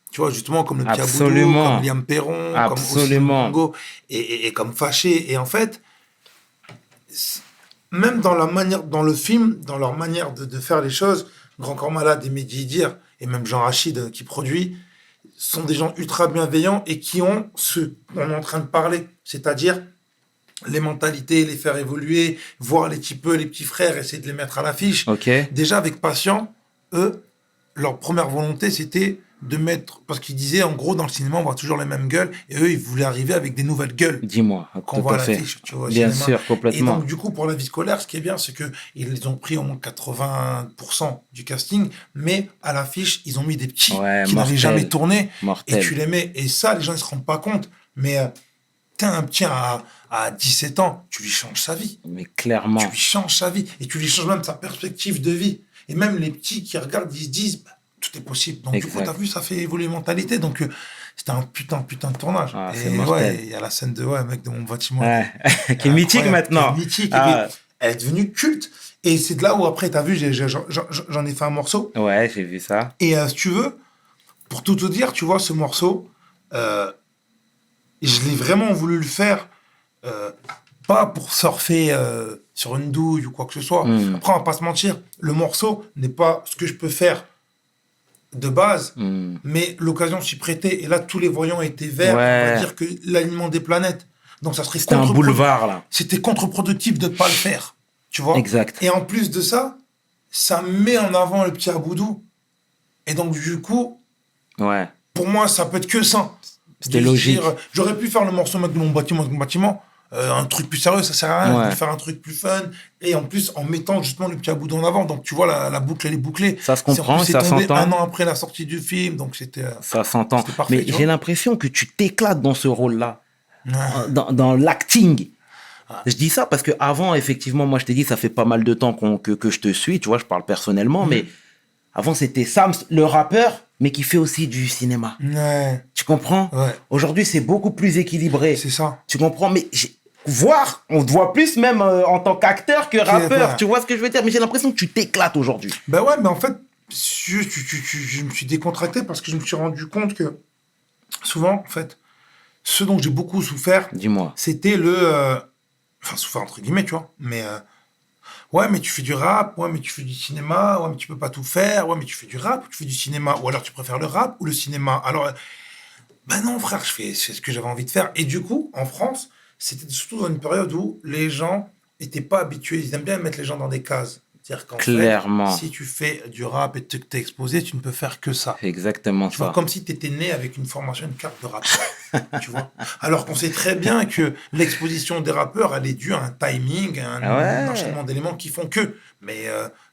Tu vois, justement, comme le Pia Boudou, comme Liam Perron, comme Ossi Mongo, et comme Fâché. Et en fait, même dans le film, dans leur manière de faire les choses, Grand Corps Malade et Mehdi Idir, et même Jean Rachid qui produit, sont des gens ultra bienveillants et qui ont ce qu'on est en train de parler. C'est-à-dire, les mentalités, les faire évoluer, voir les petits frères, essayer de les mettre à l'affiche. Ok. Déjà, avec Patient, eux, leur première volonté, c'était de mettre... Parce qu'ils disaient, en gros, dans le cinéma, on voit toujours les mêmes gueules. Et eux, ils voulaient arriver avec des nouvelles gueules Dis-moi, qu'on tout voit à à fait. l'affiche, tu vois, au Bien cinéma. sûr, Et complètement. donc, du coup, pour la vie scolaire, ce qui est bien, c'est qu'ils ont pris au moins 80% du casting, mais à l'affiche, ils ont mis des petits Ouais, qui n'avaient mortel. jamais tourné. Et Mortel. tu les mets. Et ça, les gens ne se rendent pas compte. Mais t'as un petit à 17 ans, tu lui changes sa vie. Mais clairement. Tu lui changes sa vie. Et tu lui changes même sa perspective de vie. Et même les petits qui regardent, ils se disent, bah, tout est possible. Donc, du coup, Exact. t'as vu, ça fait évoluer les mentalités. Donc, c'était un putain de tournage. Ah, et c'est mortel. ouais, il y a la scène de, ouais, mec, de mon bâtiment. Ouais. Qui est mythique Incroyable, maintenant. qui est mythique. Ah. Et puis, elle est devenue culte. Et c'est de là où, après, t'as vu, j'en ai fait un morceau. Ouais, j'ai vu ça. Et si tu veux, pour tout te dire, tu vois, ce morceau, je l'ai vraiment voulu le faire, pas pour surfer sur une douille ou quoi que ce soit. Mm. Après, on va pas se mentir, le morceau n'est pas ce que je peux faire de base, mais l'occasion s'y prêtait. Et là, tous les voyants étaient verts. Ouais. On va dire que l'alignement des planètes. Donc, ça serait C'était un boulevard, là. C'était contre-productif de ne pas le faire. Tu vois. Exact. Et en plus de ça, ça met en avant le petit Aboudou. Et donc, du coup, Ouais. pour moi, ça peut être que ça. C'était De se logique. dire, j'aurais pu faire le morceau avec mon bâtiment. Un truc plus sérieux, ça sert à rien. Ouais. De faire un truc plus fun. Et en plus, en mettant justement le petit Aboudou en avant. Donc, tu vois, la boucle, elle est bouclée. Ça se comprend, C'est ça tombé s'entend. un an après la sortie du film. Donc, c'était... Ça s'entend. C'était parfait, Mais tu j'ai vois. l'impression que tu t'éclates dans ce rôle-là. Ouais. Dans l'acting. Je dis ça parce que avant, effectivement, moi, je t'ai dit, ça fait pas mal de temps que je te suis, tu vois, je parle personnellement, mais avant, c'était Sams, le rappeur, mais qui fait aussi du cinéma. Ouais. Tu comprends? Ouais. Aujourd'hui, c'est beaucoup plus équilibré. C'est ça. Tu comprends? Mais on te voit plus même en tant qu'acteur que rappeur. ouais. Tu vois ce que je veux dire? Mais j'ai l'impression que tu t'éclates aujourd'hui. Ben ouais, mais en fait, je me suis décontracté parce que je me suis rendu compte que souvent, en fait, ce dont j'ai beaucoup souffert, Dis-moi. c'était enfin, souffert entre guillemets, tu vois, mais ouais, mais tu fais du rap, ouais, mais tu fais du cinéma, ouais, mais tu peux pas tout faire, ouais, mais tu fais du rap, ou tu fais du cinéma, ou alors tu préfères le rap ou le cinéma. Alors, ben non, frère, c'est ce que j'avais envie de faire. Et du coup, en France, c'était surtout dans une période où les gens n'étaient pas habitués, ils aiment bien mettre les gens dans des cases. C'est-à-dire qu'en Clairement. fait, si tu fais du rap et que t'es exposé, tu ne peux faire que ça. C'est exactement Tu vois, ça. comme si tu étais né avec une formation, une carte de rappeur. Tu vois. Alors qu'on sait très bien que l'exposition des rappeurs, elle est due à un timing, à Ah ouais. un enchaînement d'éléments qui font que. Mais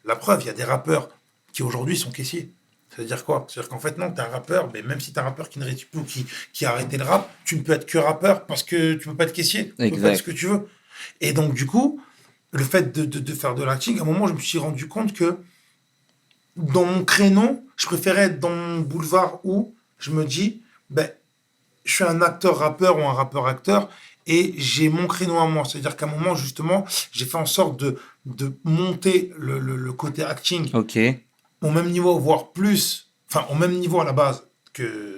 la preuve, il y a des rappeurs qui aujourd'hui sont caissiers. Ça veut dire quoi? C'est-à-dire qu'en fait, non, t'es un rappeur, mais même si t'es un rappeur qui ne réussit plus ou qui a arrêté le rap, tu ne peux être que rappeur parce que tu peux pas être caissier. Tu peux Exact. pas être ce que tu veux. Et donc, du coup, le fait de faire de l'acting, à un moment, je me suis rendu compte que dans mon créneau, je préférais être dans mon boulevard où je me dis, ben, je suis un acteur-rappeur ou un rappeur-acteur et j'ai mon créneau à moi. C'est-à-dire qu'à un moment, justement, j'ai fait en sorte de monter le côté acting Ok. au même niveau, voire plus, enfin, au même niveau à la base que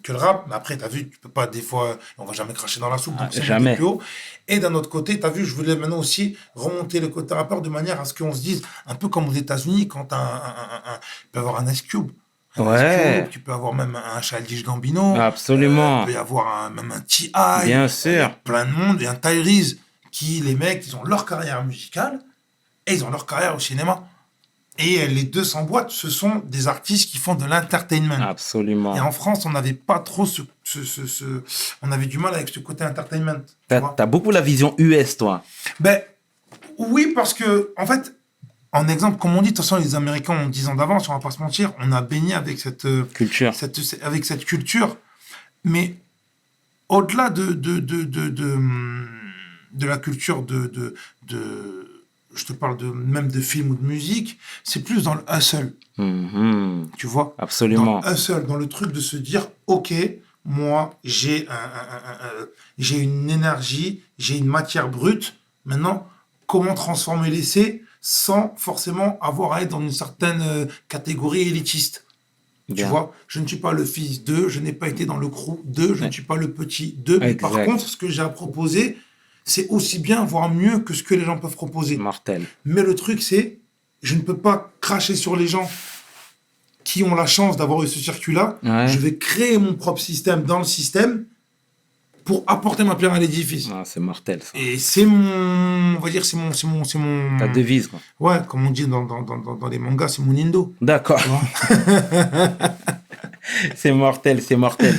le rap. Mais après, tu as vu, tu peux pas, des fois, on va jamais cracher dans la soupe, donc c'est jamais. monté plus haut. Et d'un autre côté, tu as vu, je voulais maintenant aussi remonter le côté rappeur de manière à ce qu'on se dise, un peu comme aux États-Unis, quand tu peux avoir un Ice Cube. Un Ouais. Ice Cube, tu peux avoir même un Childish Gambino. Absolument. Il peut y avoir même un T.I. Bien sûr. Plein de monde. Et un Tyrese, qui, les mecs, ils ont leur carrière musicale et ils ont leur carrière au cinéma. Et les deux s'emboîtent, ce sont des artistes qui font de l'entertainment. Absolument. Et en France, on n'avait pas trop on avait du mal avec ce côté entertainment. tu T'as vois. t'as beaucoup la vision US, toi. Ben, oui, parce que, en fait, en exemple, comme on dit, de toute façon, les Américains ont 10 ans d'avance, on va pas se mentir, on a baigné avec Culture. avec cette culture. Mais au-delà de la culture je te parle même de film ou de musique, c'est plus dans le hustle, Mhm. tu vois. Absolument. Dans le hustle, dans le truc de se dire, ok, moi, j'ai une énergie, j'ai une matière brute. Maintenant, comment transformer l'essai sans forcément avoir à être dans une certaine catégorie élitiste? Tu Bien. vois, je ne suis pas le fils d'eux, je n'ai pas été dans le crew d'eux, je ne suis pas le petit d'eux. Mais par Exact. contre, ce que j'ai à proposer, c'est aussi bien, voire mieux que ce que les gens peuvent proposer. Mortel. Mais le truc, c'est, je ne peux pas cracher sur les gens qui ont la chance d'avoir eu ce circuit-là. Ouais. Je vais créer mon propre système dans le système pour apporter ma pierre à l'édifice. Ah, c'est mortel, ça. Et c'est mon, on va dire, c'est mon, Ta devise, quoi. ouais, comme on dit dans les mangas, c'est mon indo. D'accord. Tu vois. C'est mortel, c'est mortel.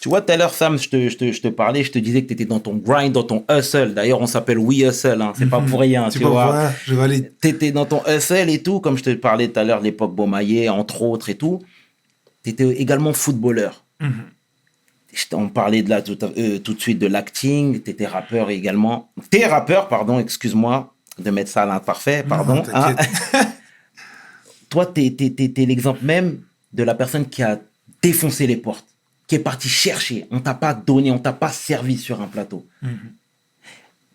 Tu vois, tout à l'heure, Sam, je te parlais, je te disais que tu étais dans ton grind, dans ton hustle. D'ailleurs, on s'appelle We Hustle, hein. C'est pas pour rien, C'est tu pas vois. vrai, je valide. Tu étais dans ton hustle et tout, comme je te parlais tout à l'heure, l'époque Beaumaillé, entre autres et tout. Tu étais également footballeur. On parlait de là tout de suite de l'acting, tu étais rappeur également. T'es rappeur, pardon, excuse-moi de mettre ça à l'imparfait, pardon. Non, t'inquiète. Toi, t'es l'exemple même de la personne qui a défoncé les portes, qui est partie chercher. On t'a pas donné, on t'a pas servi sur un plateau.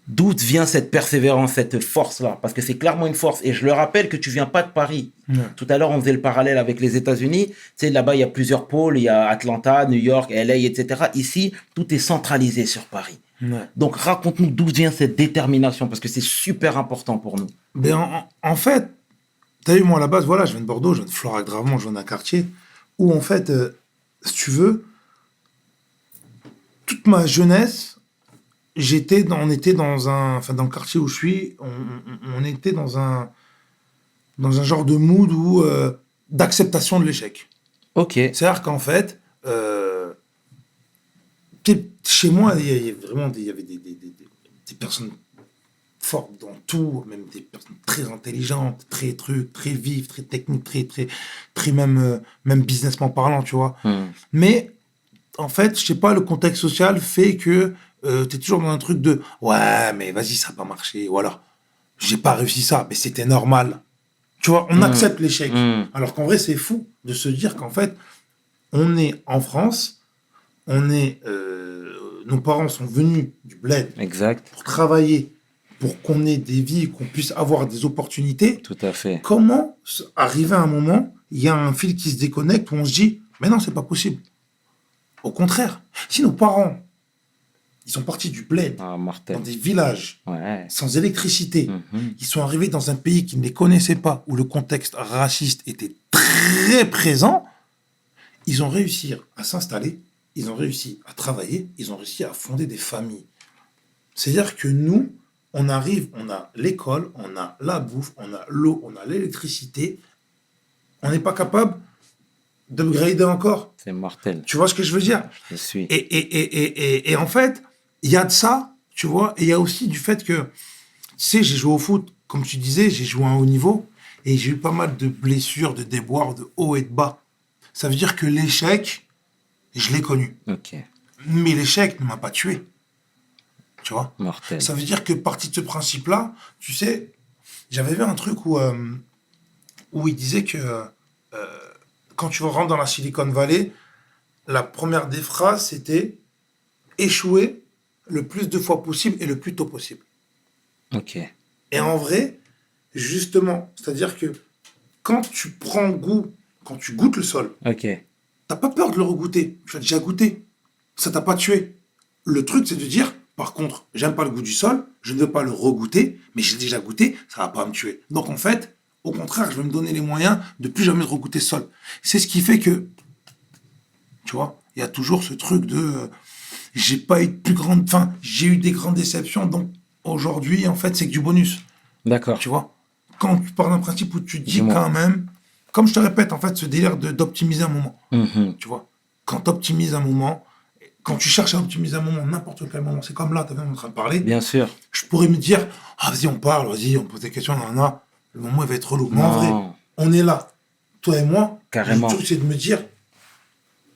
D'où vient cette persévérance, cette force-là? Parce que c'est clairement une force. Et je le rappelle que tu viens pas de Paris. Tout à l'heure, on faisait le parallèle avec les États-Unis. Tu sais, là-bas, il y a plusieurs pôles. Il y a Atlanta, New York, LA, etc. Ici, tout est centralisé sur Paris. Donc, raconte-nous d'où vient cette détermination, parce que c'est super important pour nous. Ben, en fait, t'as vu, moi, à la base, voilà, je viens de Bordeaux, je viens de Florac-Dravant, je viens d'un quartier où, en fait, si tu veux, toute ma jeunesse, on était enfin, dans le quartier où je suis, on était dans un genre de mood où, d'acceptation de l'échec. Ok. C'est-à-dire qu'en fait, chez moi, il y avait vraiment des personnes fortes dans tout, même des personnes très intelligentes, très vives, très techniques, très même businessment parlant, tu vois. Mais en fait, je sais pas, le contexte social fait que tu es toujours dans un truc de ouais, mais vas-y, ça n'a pas marché, ou alors j'ai pas réussi ça, mais c'était normal. Tu vois, on accepte l'échec. Alors qu'en vrai, c'est fou de se dire qu'en fait, on est en France, nos parents sont venus du bled Exact. pour travailler, pour qu'on ait des vies, qu'on puisse avoir des opportunités. Tout à fait. Comment arriver à un moment, il y a un fil qui se déconnecte où on se dit, mais non, c'est pas possible. Au contraire, si nos parents, ils sont partis du bled, mortel. dans des villages, Ouais. sans électricité, ils sont arrivés dans un pays qu'ils ne les connaissaient pas, où le contexte raciste était très présent, ils ont réussi à s'installer, ils ont réussi à travailler, ils ont réussi à fonder des familles. C'est-à-dire que nous, on arrive, on a l'école, on a la bouffe, on a l'eau, on a l'électricité, on n'est pas capable d'upgrader encore. C'est mortel. Tu vois ce que je veux dire? Je suis. Et en fait, il y a de ça, tu vois, et il y a aussi du fait que, tu sais, j'ai joué au foot, comme tu disais, j'ai joué à un haut niveau, et j'ai eu pas mal de blessures, de déboires, de haut et de bas. Ça veut dire que l'échec, je l'ai connu. Ok. Mais l'échec ne m'a pas tué. Tu vois? Mortel. Ça veut dire que, parti de ce principe-là, tu sais, j'avais vu un truc où il disait que quand tu rentres dans la Silicon Valley, la première des phrases, c'était échouer le plus de fois possible et le plus tôt possible. Ok. Et en vrai, justement, c'est-à-dire que quand tu prends goût, quand tu goûtes le sol, Ok. t'as pas peur de le regoûter. Tu l'as déjà goûté. Ça t'a pas tué. Le truc, c'est de dire, par contre, j'aime pas le goût du sol, je ne veux pas le regoûter, mais j'ai déjà goûté, ça va pas me tuer. Donc en fait, au contraire, je vais me donner les moyens de plus jamais regoûter ce sol. C'est ce qui fait que, tu vois, il y a toujours ce truc de, j'ai pas eu de plus grande, enfin, j'ai eu des grandes déceptions, donc aujourd'hui, en fait, c'est que du bonus. D'accord. Tu vois, quand tu pars d'un principe où tu te dis Dis-moi. quand même, comme je te répète, en fait, ce délire d'optimiser un moment. Tu vois, quand tu optimises un moment, quand tu cherches à optimiser un moment, n'importe quel moment, c'est comme là, tu es en train de parler. Bien sûr. Je pourrais me dire, ah, vas-y, on parle, vas-y, on pose des questions, le moment, il va être relou. Mais en Non. vrai, on est là, toi et moi. Carrément. Le truc, c'est de me dire,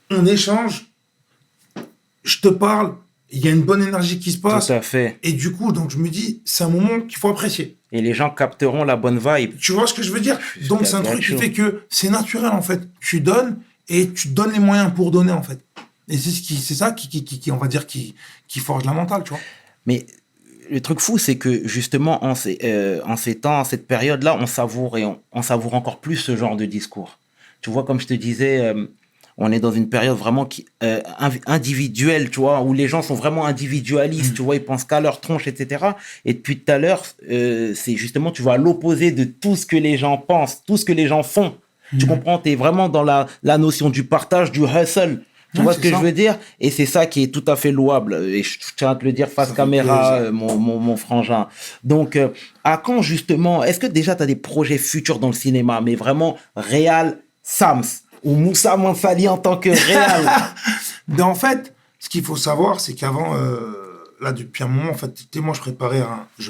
on échange, je te parle, il y a une bonne énergie qui se passe. Tout à fait. Et du coup, donc, je me dis, c'est un moment qu'il faut apprécier. Et les gens capteront la bonne vibe. Tu vois ce que je veux dire? suis Donc, c'est un d'accord truc qui chaud. fait que c'est naturel, en fait. Tu donnes et tu te donnes les moyens pour donner, en fait. Et c'est ça qui, on va dire, qui forge la mentale, tu vois. Mais le truc fou, c'est que justement, en ces temps, en cette période-là, on savoure et on savoure encore plus ce genre de discours. Tu vois, comme je te disais, on est dans une période vraiment individuelle, tu vois, où les gens sont vraiment individualistes, tu vois, ils pensent qu'à leur tronche, etc. Et depuis tout à l'heure, c'est justement, tu vois, à l'opposé de tout ce que les gens pensent, tout ce que les gens font. Tu comprends? Tu es vraiment dans la notion du partage, du hustle. Tu Ouais, vois ce c'est que ça. je veux dire? Et c'est ça qui est tout à fait louable. Et je tiens à te le dire face Ça fait caméra, plaisir. mon frangin. Donc, à quand justement, est-ce que déjà tu as des projets futurs dans le cinéma, mais vraiment Réal Sams ou Moussa Mansali en tant que Réal? Mais en fait, ce qu'il faut savoir, c'est qu'avant, là, depuis un moment, en fait, tu sais, moi, je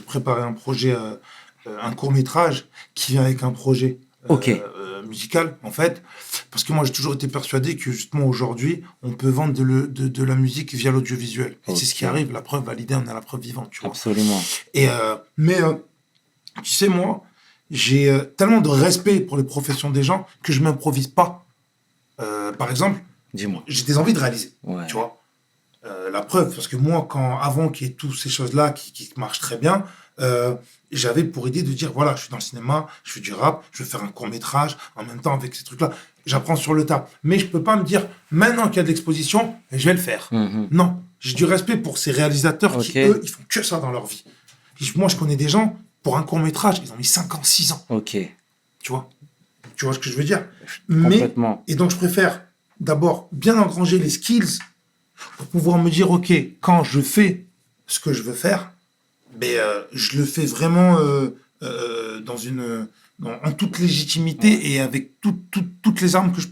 préparais un projet, un court-métrage qui vient avec un projet Ok. musical, en fait. Parce que moi, j'ai toujours été persuadé que, justement, aujourd'hui, on peut vendre de la musique via l'audiovisuel. Et c'est ce qui Ok. arrive, la preuve validée, on a la preuve vivante, tu vois. Absolument. Mais tu sais, moi, j'ai tellement de respect pour les professions des gens que je m'improvise pas. Par exemple, Dis-moi. j'ai des envies de réaliser, Ouais. tu vois. La preuve, parce que moi, avant qu'il y ait toutes ces choses-là qui marchent très bien, j'avais pour idée de dire, voilà, je suis dans le cinéma, je fais du rap, je vais faire un court-métrage, en même temps avec ces trucs-là, j'apprends sur le tas. Mais je peux pas me dire, maintenant qu'il y a de l'exposition, je vais le faire. Mhm. Non, j'ai du respect pour ces réalisateurs Ok. qui, eux, ils font que ça dans leur vie. Moi, je connais des gens, pour un court-métrage, ils ont mis 5 ans, 6 ans, Ok. tu vois. Tu vois ce que je veux dire? Mais, Complètement. et donc, je préfère d'abord bien engranger les skills pour pouvoir me dire, OK, quand je fais ce que je veux faire, je le fais vraiment en toute légitimité et avec toutes les armes que je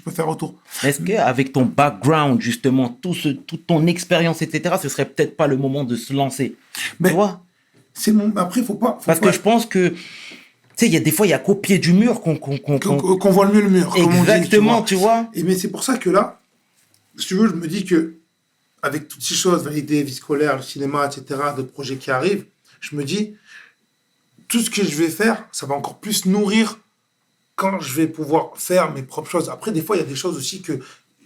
peux faire autour. Est-ce qu'avec ton background, justement, toute ton expérience, etc., ce serait peut-être pas le moment de se lancer? Mais Tu vois? après, faut pas Parce que je pense que, tu sais, il y a des fois, il y a qu'au pied du mur qu'on voit le mieux le mur. Comme on dit, Exactement, tu vois? Mais c'est pour ça que là, si tu veux, je me dis que avec toutes ces choses, validées, vie scolaire, le cinéma, etc., d'autres projets qui arrivent, je me dis, tout ce que je vais faire, ça va encore plus nourrir quand je vais pouvoir faire mes propres choses. Après, des fois, il y a des choses aussi que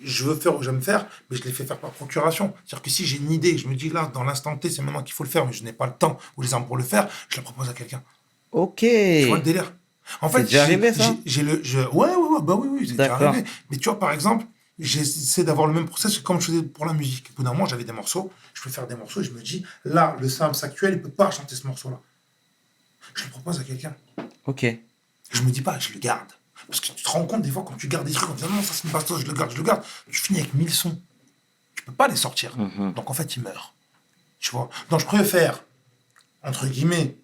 je veux faire ou j'aime faire, mais je les fais faire par procuration. C'est-à-dire que si j'ai une idée, je me dis là, dans l'instant T, c'est maintenant qu'il faut le faire, mais je n'ai pas le temps ou les armes pour le faire, je la propose à quelqu'un. Ok. Tu vois le délire? En C'est fait, déjà arrivé, ça? Ouais, bah oui, c'est déjà D'accord. arrivé. Mais tu vois, par exemple, j'essaie d'avoir le même process que comme je faisais pour la musique. Au bout d'un moment, j'avais des morceaux, je peux faire des morceaux et je me dis, là, le Sams actuel, il peut pas chanter ce morceau-là. Je le propose à quelqu'un. Ok. Je me dis pas, je le garde. Parce que tu te rends compte des fois quand tu gardes des trucs en disant non, ça c'est une bastos, je le garde. Tu finis avec 1000 sons. Tu peux pas les sortir. Mhm. Donc en fait, il meurt. Tu vois. Donc je préfère, entre guillemets,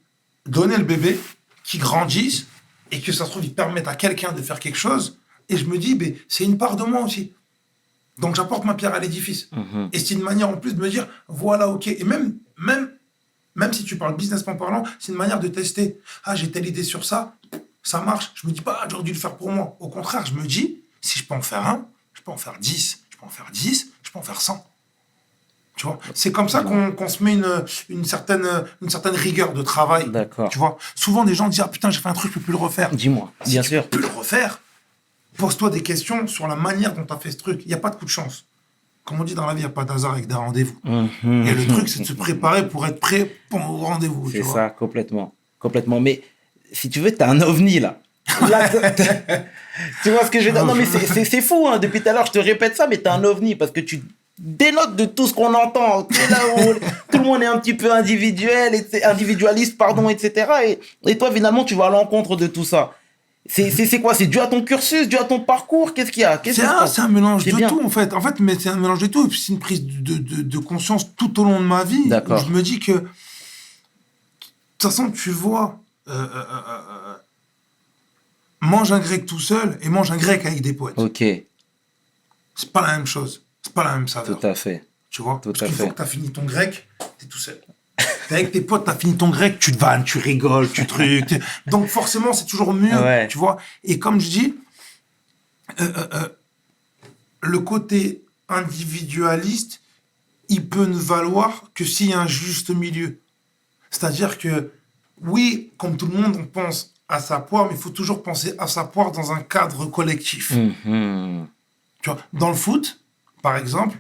donner le bébé, qu'il grandisse et que ça se trouve, il permette à quelqu'un de faire quelque chose. Et je me dis, c'est une part de moi aussi. Donc j'apporte ma pierre à l'édifice. Mhm. Et c'est une manière en plus de me dire, voilà, ok. Et même si tu parles businessment parlant, c'est une manière de tester. Ah, j'ai telle idée sur ça, ça marche. Je me dis pas, j'aurais dû le faire pour moi. Au contraire, je me dis, si je peux en faire un, je peux en faire 10. Je peux en faire 10, je peux en faire 100. Tu vois, c'est comme ça qu'on se met une certaine rigueur de travail. D'accord. Tu vois, souvent des gens disent, ah putain, j'ai fait un truc, je peux plus le refaire. Dis-moi, Si bien tu sûr. peux le refaire, pose-toi des questions sur la manière dont tu as fait ce truc. Il n'y a pas de coup de chance. Comme on dit dans la vie, il n'y a pas d'hasard avec des rendez-vous. Mhm. Et le truc, c'est de se préparer pour être prêt pour au rendez-vous. C'est tu vois. ça, complètement. Complètement. Mais si tu veux, t'as un ovni là. Là, tu vois ce que je veux dire? Non, mais c'est fou, hein. Depuis tout à l'heure, je te répète ça, mais t'as un ovni parce que tu dénotes de tout ce qu'on entend. Tu sais, là où tout le monde est un petit peu individualiste, pardon, etc. Et toi, finalement, tu vas à l'encontre de tout ça. C'est quoi? C'est dû à ton cursus, dû à ton parcours? Qu'est-ce qu'il y a? Qu'est-ce qui se passe? C'est un mélange C'est de bien. tout, en fait. Mais c'est un mélange de tout. Et puis, c'est une prise de conscience tout au long de ma vie. Où D'accord. je me dis que, de toute façon, tu vois, mange un grec tout seul et mange un grec avec des poètes. Ok, C'est pas la même chose. C'est pas la même saveur. tout à fait. Tu vois? Tout Parce à qu'une fait. fois que tu as fini ton grec, tu es tout seul. T'es avec tes potes, tu as fini ton grec, tu te vannes, tu rigoles, tu trucs. Donc forcément, c'est toujours mieux. Ouais. Tu vois? Et comme je dis, le côté individualiste, il peut ne valoir que s'il y a un juste milieu. C'est-à-dire que, oui, comme tout le monde, on pense à sa poire, mais il faut toujours penser à sa poire dans un cadre collectif. Mhm. Tu vois, dans le foot, par exemple,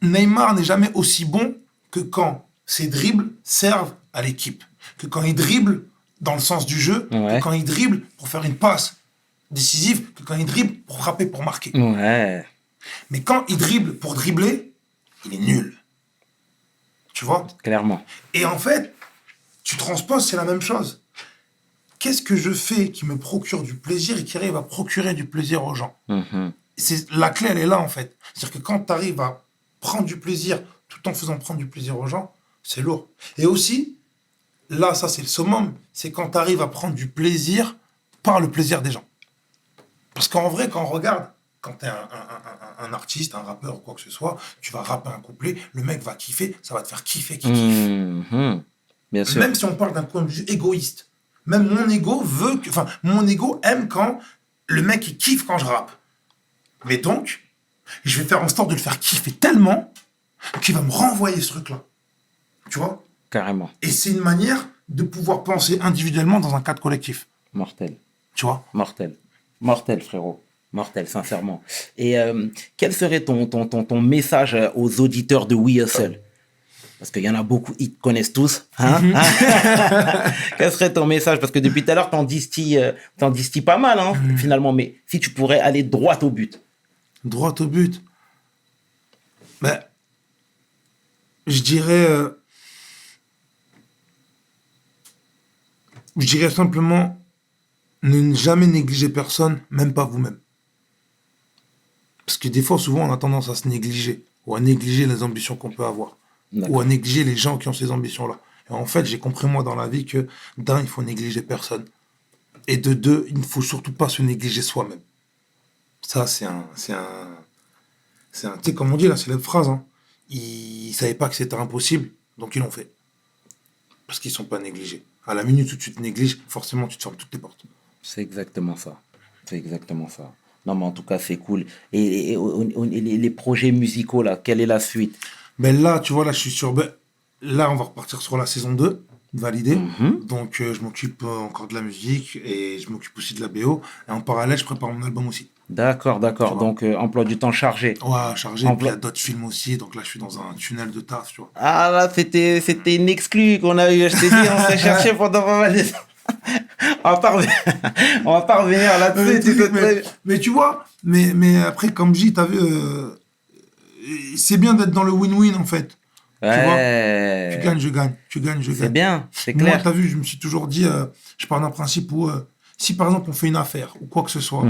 Neymar n'est jamais aussi bon que quand ses dribbles servent à l'équipe. Que quand il dribble dans le sens du jeu, Ouais. que quand il dribble pour faire une passe décisive, que quand il dribble pour frapper, pour marquer. Ouais. Mais quand il dribble pour dribbler, il est nul. Tu vois? Clairement. Et en fait, tu transposes, c'est la même chose. Qu'est-ce que je fais qui me procure du plaisir et qui arrive à procurer du plaisir aux gens? Mhm. La clé, elle est là, en fait. C'est-à-dire que quand tu arrives à prendre du plaisir tout en faisant prendre du plaisir aux gens, c'est lourd. Et aussi, là, ça, c'est le summum, c'est quand tu arrives à prendre du plaisir par le plaisir des gens. Parce qu'en vrai, quand on regarde, quand tu es un artiste, un rappeur ou quoi que ce soit, tu vas rapper un couplet, le mec va kiffer, ça va te faire kiffer qui kiffe. Bien sûr. Même si on parle d'un point de vue égoïste. Même mon ego veut que... Enfin, mon ego aime quand le mec, il kiffe quand je rappe. Mais donc, je vais faire en sorte de le faire kiffer tellement qu'il va me renvoyer ce truc-là. Tu vois ? Carrément. Et c'est une manière de pouvoir penser individuellement dans un cadre collectif. Mortel. Tu vois ? Mortel. Mortel, frérot. Mortel, sincèrement. Et quel serait ton message aux auditeurs de We Hustle ? Parce qu'il y en a beaucoup, ils te connaissent tous. Hein. Quel serait ton message ? Parce que depuis tout à l'heure, t'en distilles pas mal, hein, finalement. Mais si tu pourrais aller droit au but. Droit au but. Ben, je dirais simplement ne jamais négliger personne, même pas vous-même. Parce que des fois, souvent, on a tendance à se négliger ou à négliger les ambitions qu'on peut avoir. D'accord. Ou à négliger les gens qui ont ces ambitions-là. Et en fait, j'ai compris, moi, dans la vie, que d'un, il faut négliger personne. Et de deux, il ne faut surtout pas se négliger soi-même. Ça, c'est un tu sais, comme on dit, la célèbre phrase, hein. Ils ne savaient pas que c'était impossible, donc ils l'ont fait. Parce qu'ils ne sont pas négligés. À la minute où tu te négliges, forcément, tu te fermes toutes les portes. C'est exactement ça. C'est exactement ça. Non, mais en tout cas, c'est cool. Et les projets musicaux, là, quelle est la suite ? Ben là, tu vois, là, je suis sur... Ben, là, on va repartir sur la saison 2, validée. Donc, je m'occupe encore de la musique et je m'occupe aussi de la BO. Et en parallèle, je prépare mon album aussi. D'accord. Donc, emploi du temps chargé. Ouais, chargé. Et puis, il y a d'autres films aussi. Donc là, je suis dans un tunnel de taf, tu vois. Ah, là, c'était une exclue qu'on a eue. Je t'ai dit, on s'est cherché pendant pas mal de temps. On va pas revenir là-dessus. Mais tu vois, mais après, comme je dis, t'as vu... c'est bien d'être dans le win-win, en fait. Ouais. Tu vois, tu gagnes, je gagne. Tu gagnes, je gagne. C'est bien, c'est Moi, clair. t'as vu, je me suis toujours dit, je pars d'un principe où, si par exemple on fait une affaire ou quoi que ce soit,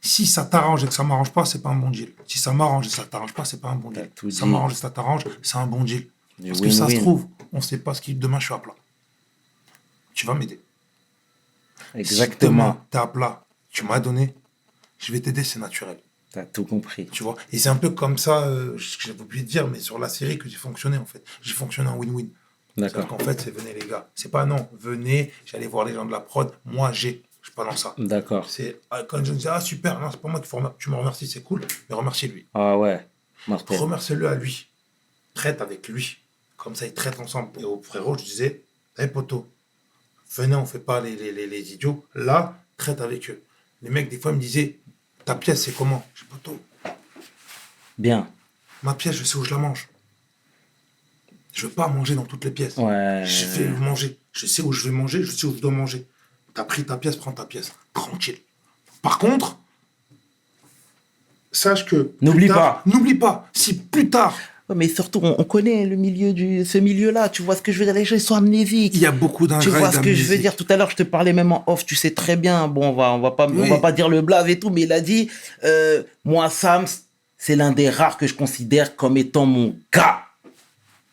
si ça t'arrange et que ça m'arrange pas, c'est pas un bon deal. Si ça m'arrange et que ça t'arrange pas, c'est pas un bon deal. tout Si ça dit. m'arrange et que ça t'arrange, c'est un bon deal. Du Parce que ça se win-win. trouve, on sait pas ce qui demain je suis à plat. Tu vas m'aider. Si Exactement. demain t'es à plat, tu m'as donné, je vais t'aider, c'est naturel. T'as tout compris. Tu vois. Et c'est un peu comme ça, j'avais oublié de dire, mais sur la série que j'ai fonctionné en fait. J'ai fonctionné en win-win. C'est-à-dire D'accord. qu'en fait, c'est venez les gars. C'est pas non, venez, j'allais voir les gens de la prod, moi je suis pas dans ça. D'accord. C'est quand je me dis ah super, non, c'est pas moi qu'il faut tu me remercies, c'est cool, mais remercie lui. Ah ouais. Mortel. Remercie-le à lui. Traite avec lui. Comme ça, ils traitent ensemble. Et au frérot, je disais, hé poto, venez, on fait pas les idiots. Là, traite avec eux. Les mecs, des fois, ils me disaient, ta pièce, c'est comment? Je dis, poto, Bien. ma pièce, je sais où je la mange. Je veux pas manger dans toutes les pièces. Ouais. Je vais manger. Je sais où je vais manger, je sais où je dois manger. T'as pris ta pièce, prends ta pièce. Tranquille. Par contre, sache que... N'oublie N'oublie pas, si plus tard, Ouais, mais surtout, on connaît ce milieu-là. Tu vois ce que je veux dire? Les gens, ils sont amnésiques. il y a beaucoup Tu d'ingrats. vois ce que je veux dire? Tout à l'heure, je te parlais même en off. Tu sais très bien. Bon, on va pas dire le blaze et tout, mais il a dit, moi, Sams, c'est l'un des rares que je considère comme étant mon gars.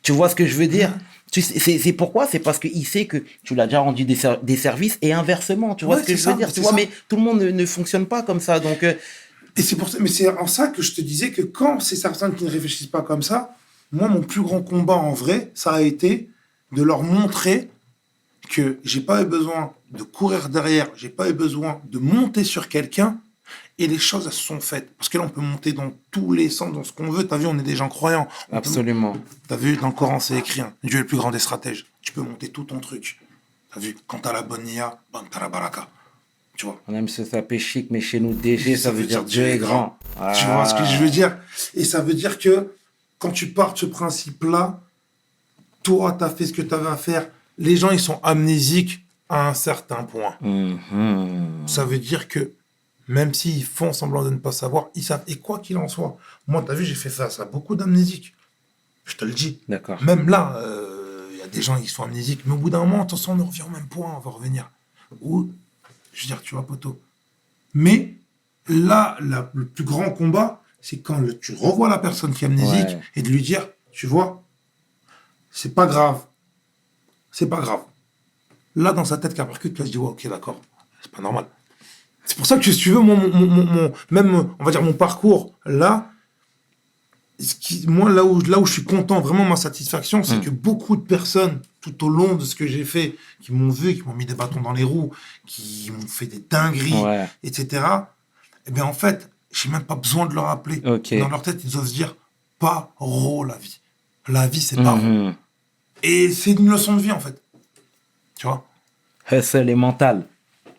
Tu vois ce que je veux dire? Tu sais, c'est pourquoi? C'est parce qu'il sait que tu l'as déjà rendu des services et inversement. Tu vois Ouais, ce que c'est je veux ça, dire? c'est Tu vois, ça. mais tout le monde ne fonctionne pas comme ça. Donc, Et c'est pour ça, mais c'est en ça que je te disais que quand c'est certains qui ne réfléchissent pas comme ça, moi, mon plus grand combat en vrai, ça a été de leur montrer que j'ai pas eu besoin de courir derrière, j'ai pas eu besoin de monter sur quelqu'un, et les choses, elles se sont faites. Parce que là, on peut monter dans tous les sens, dans ce qu'on veut. T'as vu, on est des gens croyants. absolument. T'as vu, dans le Coran, c'est écrit, hein, Dieu est le plus grand des stratèges. Tu peux monter tout ton truc. T'as vu, quand t'as la bonne IA, bam, t'as la baraka. Tu vois. On aime se taper chic, mais chez nous, DG, ça veut dire Dieu est grand. Tu vois ce que je veux dire? Et ça veut dire que quand tu pars de ce principe-là, toi, tu as fait ce que tu avais à faire. Les gens, ils sont amnésiques à un certain point. Ça veut dire que même s'ils font semblant de ne pas savoir, ils savent. Et quoi qu'il en soit, moi, tu as vu, j'ai fait face à beaucoup d'amnésiques. Je te le dis. D'accord. Même là, il y a des gens qui sont amnésiques. Mais au bout d'un moment, attention, on revient au même point, on va revenir. Ou, je veux dire, tu vois, poteau. Mais là, le plus grand combat, c'est quand tu revois la personne qui est amnésique Ouais. et de lui dire, tu vois, c'est pas grave. C'est pas grave. Là, dans sa tête, qui percute, là, je dis, ouais, ok, d'accord, c'est pas normal. C'est pour ça que, si tu veux, même, on va dire, mon parcours, là, moi, là où je suis content, vraiment, ma satisfaction, c'est que beaucoup de personnes, tout au long de ce que j'ai fait, qui m'ont vu, qui m'ont mis des bâtons dans les roues, qui m'ont fait des dingueries, Ouais. etc., eh bien, en fait, j'ai même pas besoin de leur rappeler. Ok. Dans leur tête, ils doivent se dire, pas rôle, la vie. La vie, c'est pas rôle. Mhm. Et c'est une leçon de vie, en fait. Tu vois? Hustle et mental.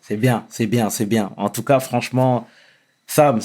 C'est bien, c'est bien, c'est bien. En tout cas, franchement, Sams,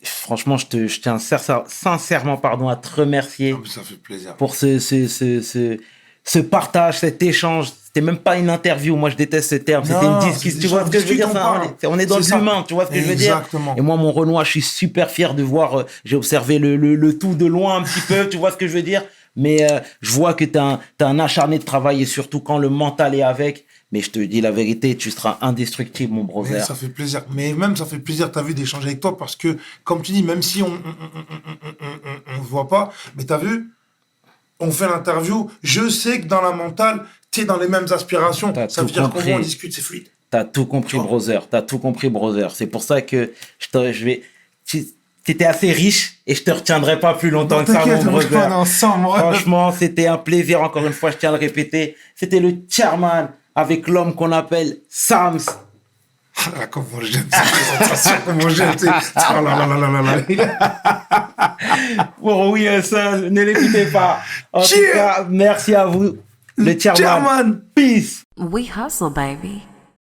franchement, je tiens sincèrement pardon, à te remercier Ah, mais ça fait plaisir. pour ce partage, cet échange. C'était même pas une interview. Moi, je déteste ce terme. C'était Non, une discussion. c'est Tu vois ce que je veux dire? discute, On est dans c'est ça. l'humain. Tu vois ce que je veux dire? Exactement. Et moi, mon Renoir, je suis super fier de voir. J'ai observé le tout de loin un petit peu. Tu vois ce que je veux dire? Mais je vois que t'as un acharné de travail et surtout quand le mental est avec. Mais je te dis la vérité, tu seras indestructible, mon Mais brother. ça fait plaisir. Mais même, ça fait plaisir, t'as vu, d'échanger avec toi parce que, comme tu dis, même si on se voit pas, mais t'as vu, on fait l'interview, je sais que dans la mentale, t'es dans les mêmes aspirations. T'as Ça tout veut dire qu'au compris. moins on discute, c'est fluide. T'as tout compris, Tu vois. brother. T'as tout compris, brother. C'est pour ça que t'étais assez riche et je te retiendrai pas plus longtemps que ça, T'inquiète, mon on est brother. ensemble. Franchement, c'était un plaisir. Encore une fois, je tiens à le répéter. C'était le chairman avec l'homme qu'on appelle Sams. Ah, comment j'aime cette présentation, comment j'aime. Oh là là là là là là. Bon, oui, ça, ne l'écoutez pas. En tout Cheers. cas, merci à vous, le chairman. Chairman. Peace. We hustle, baby.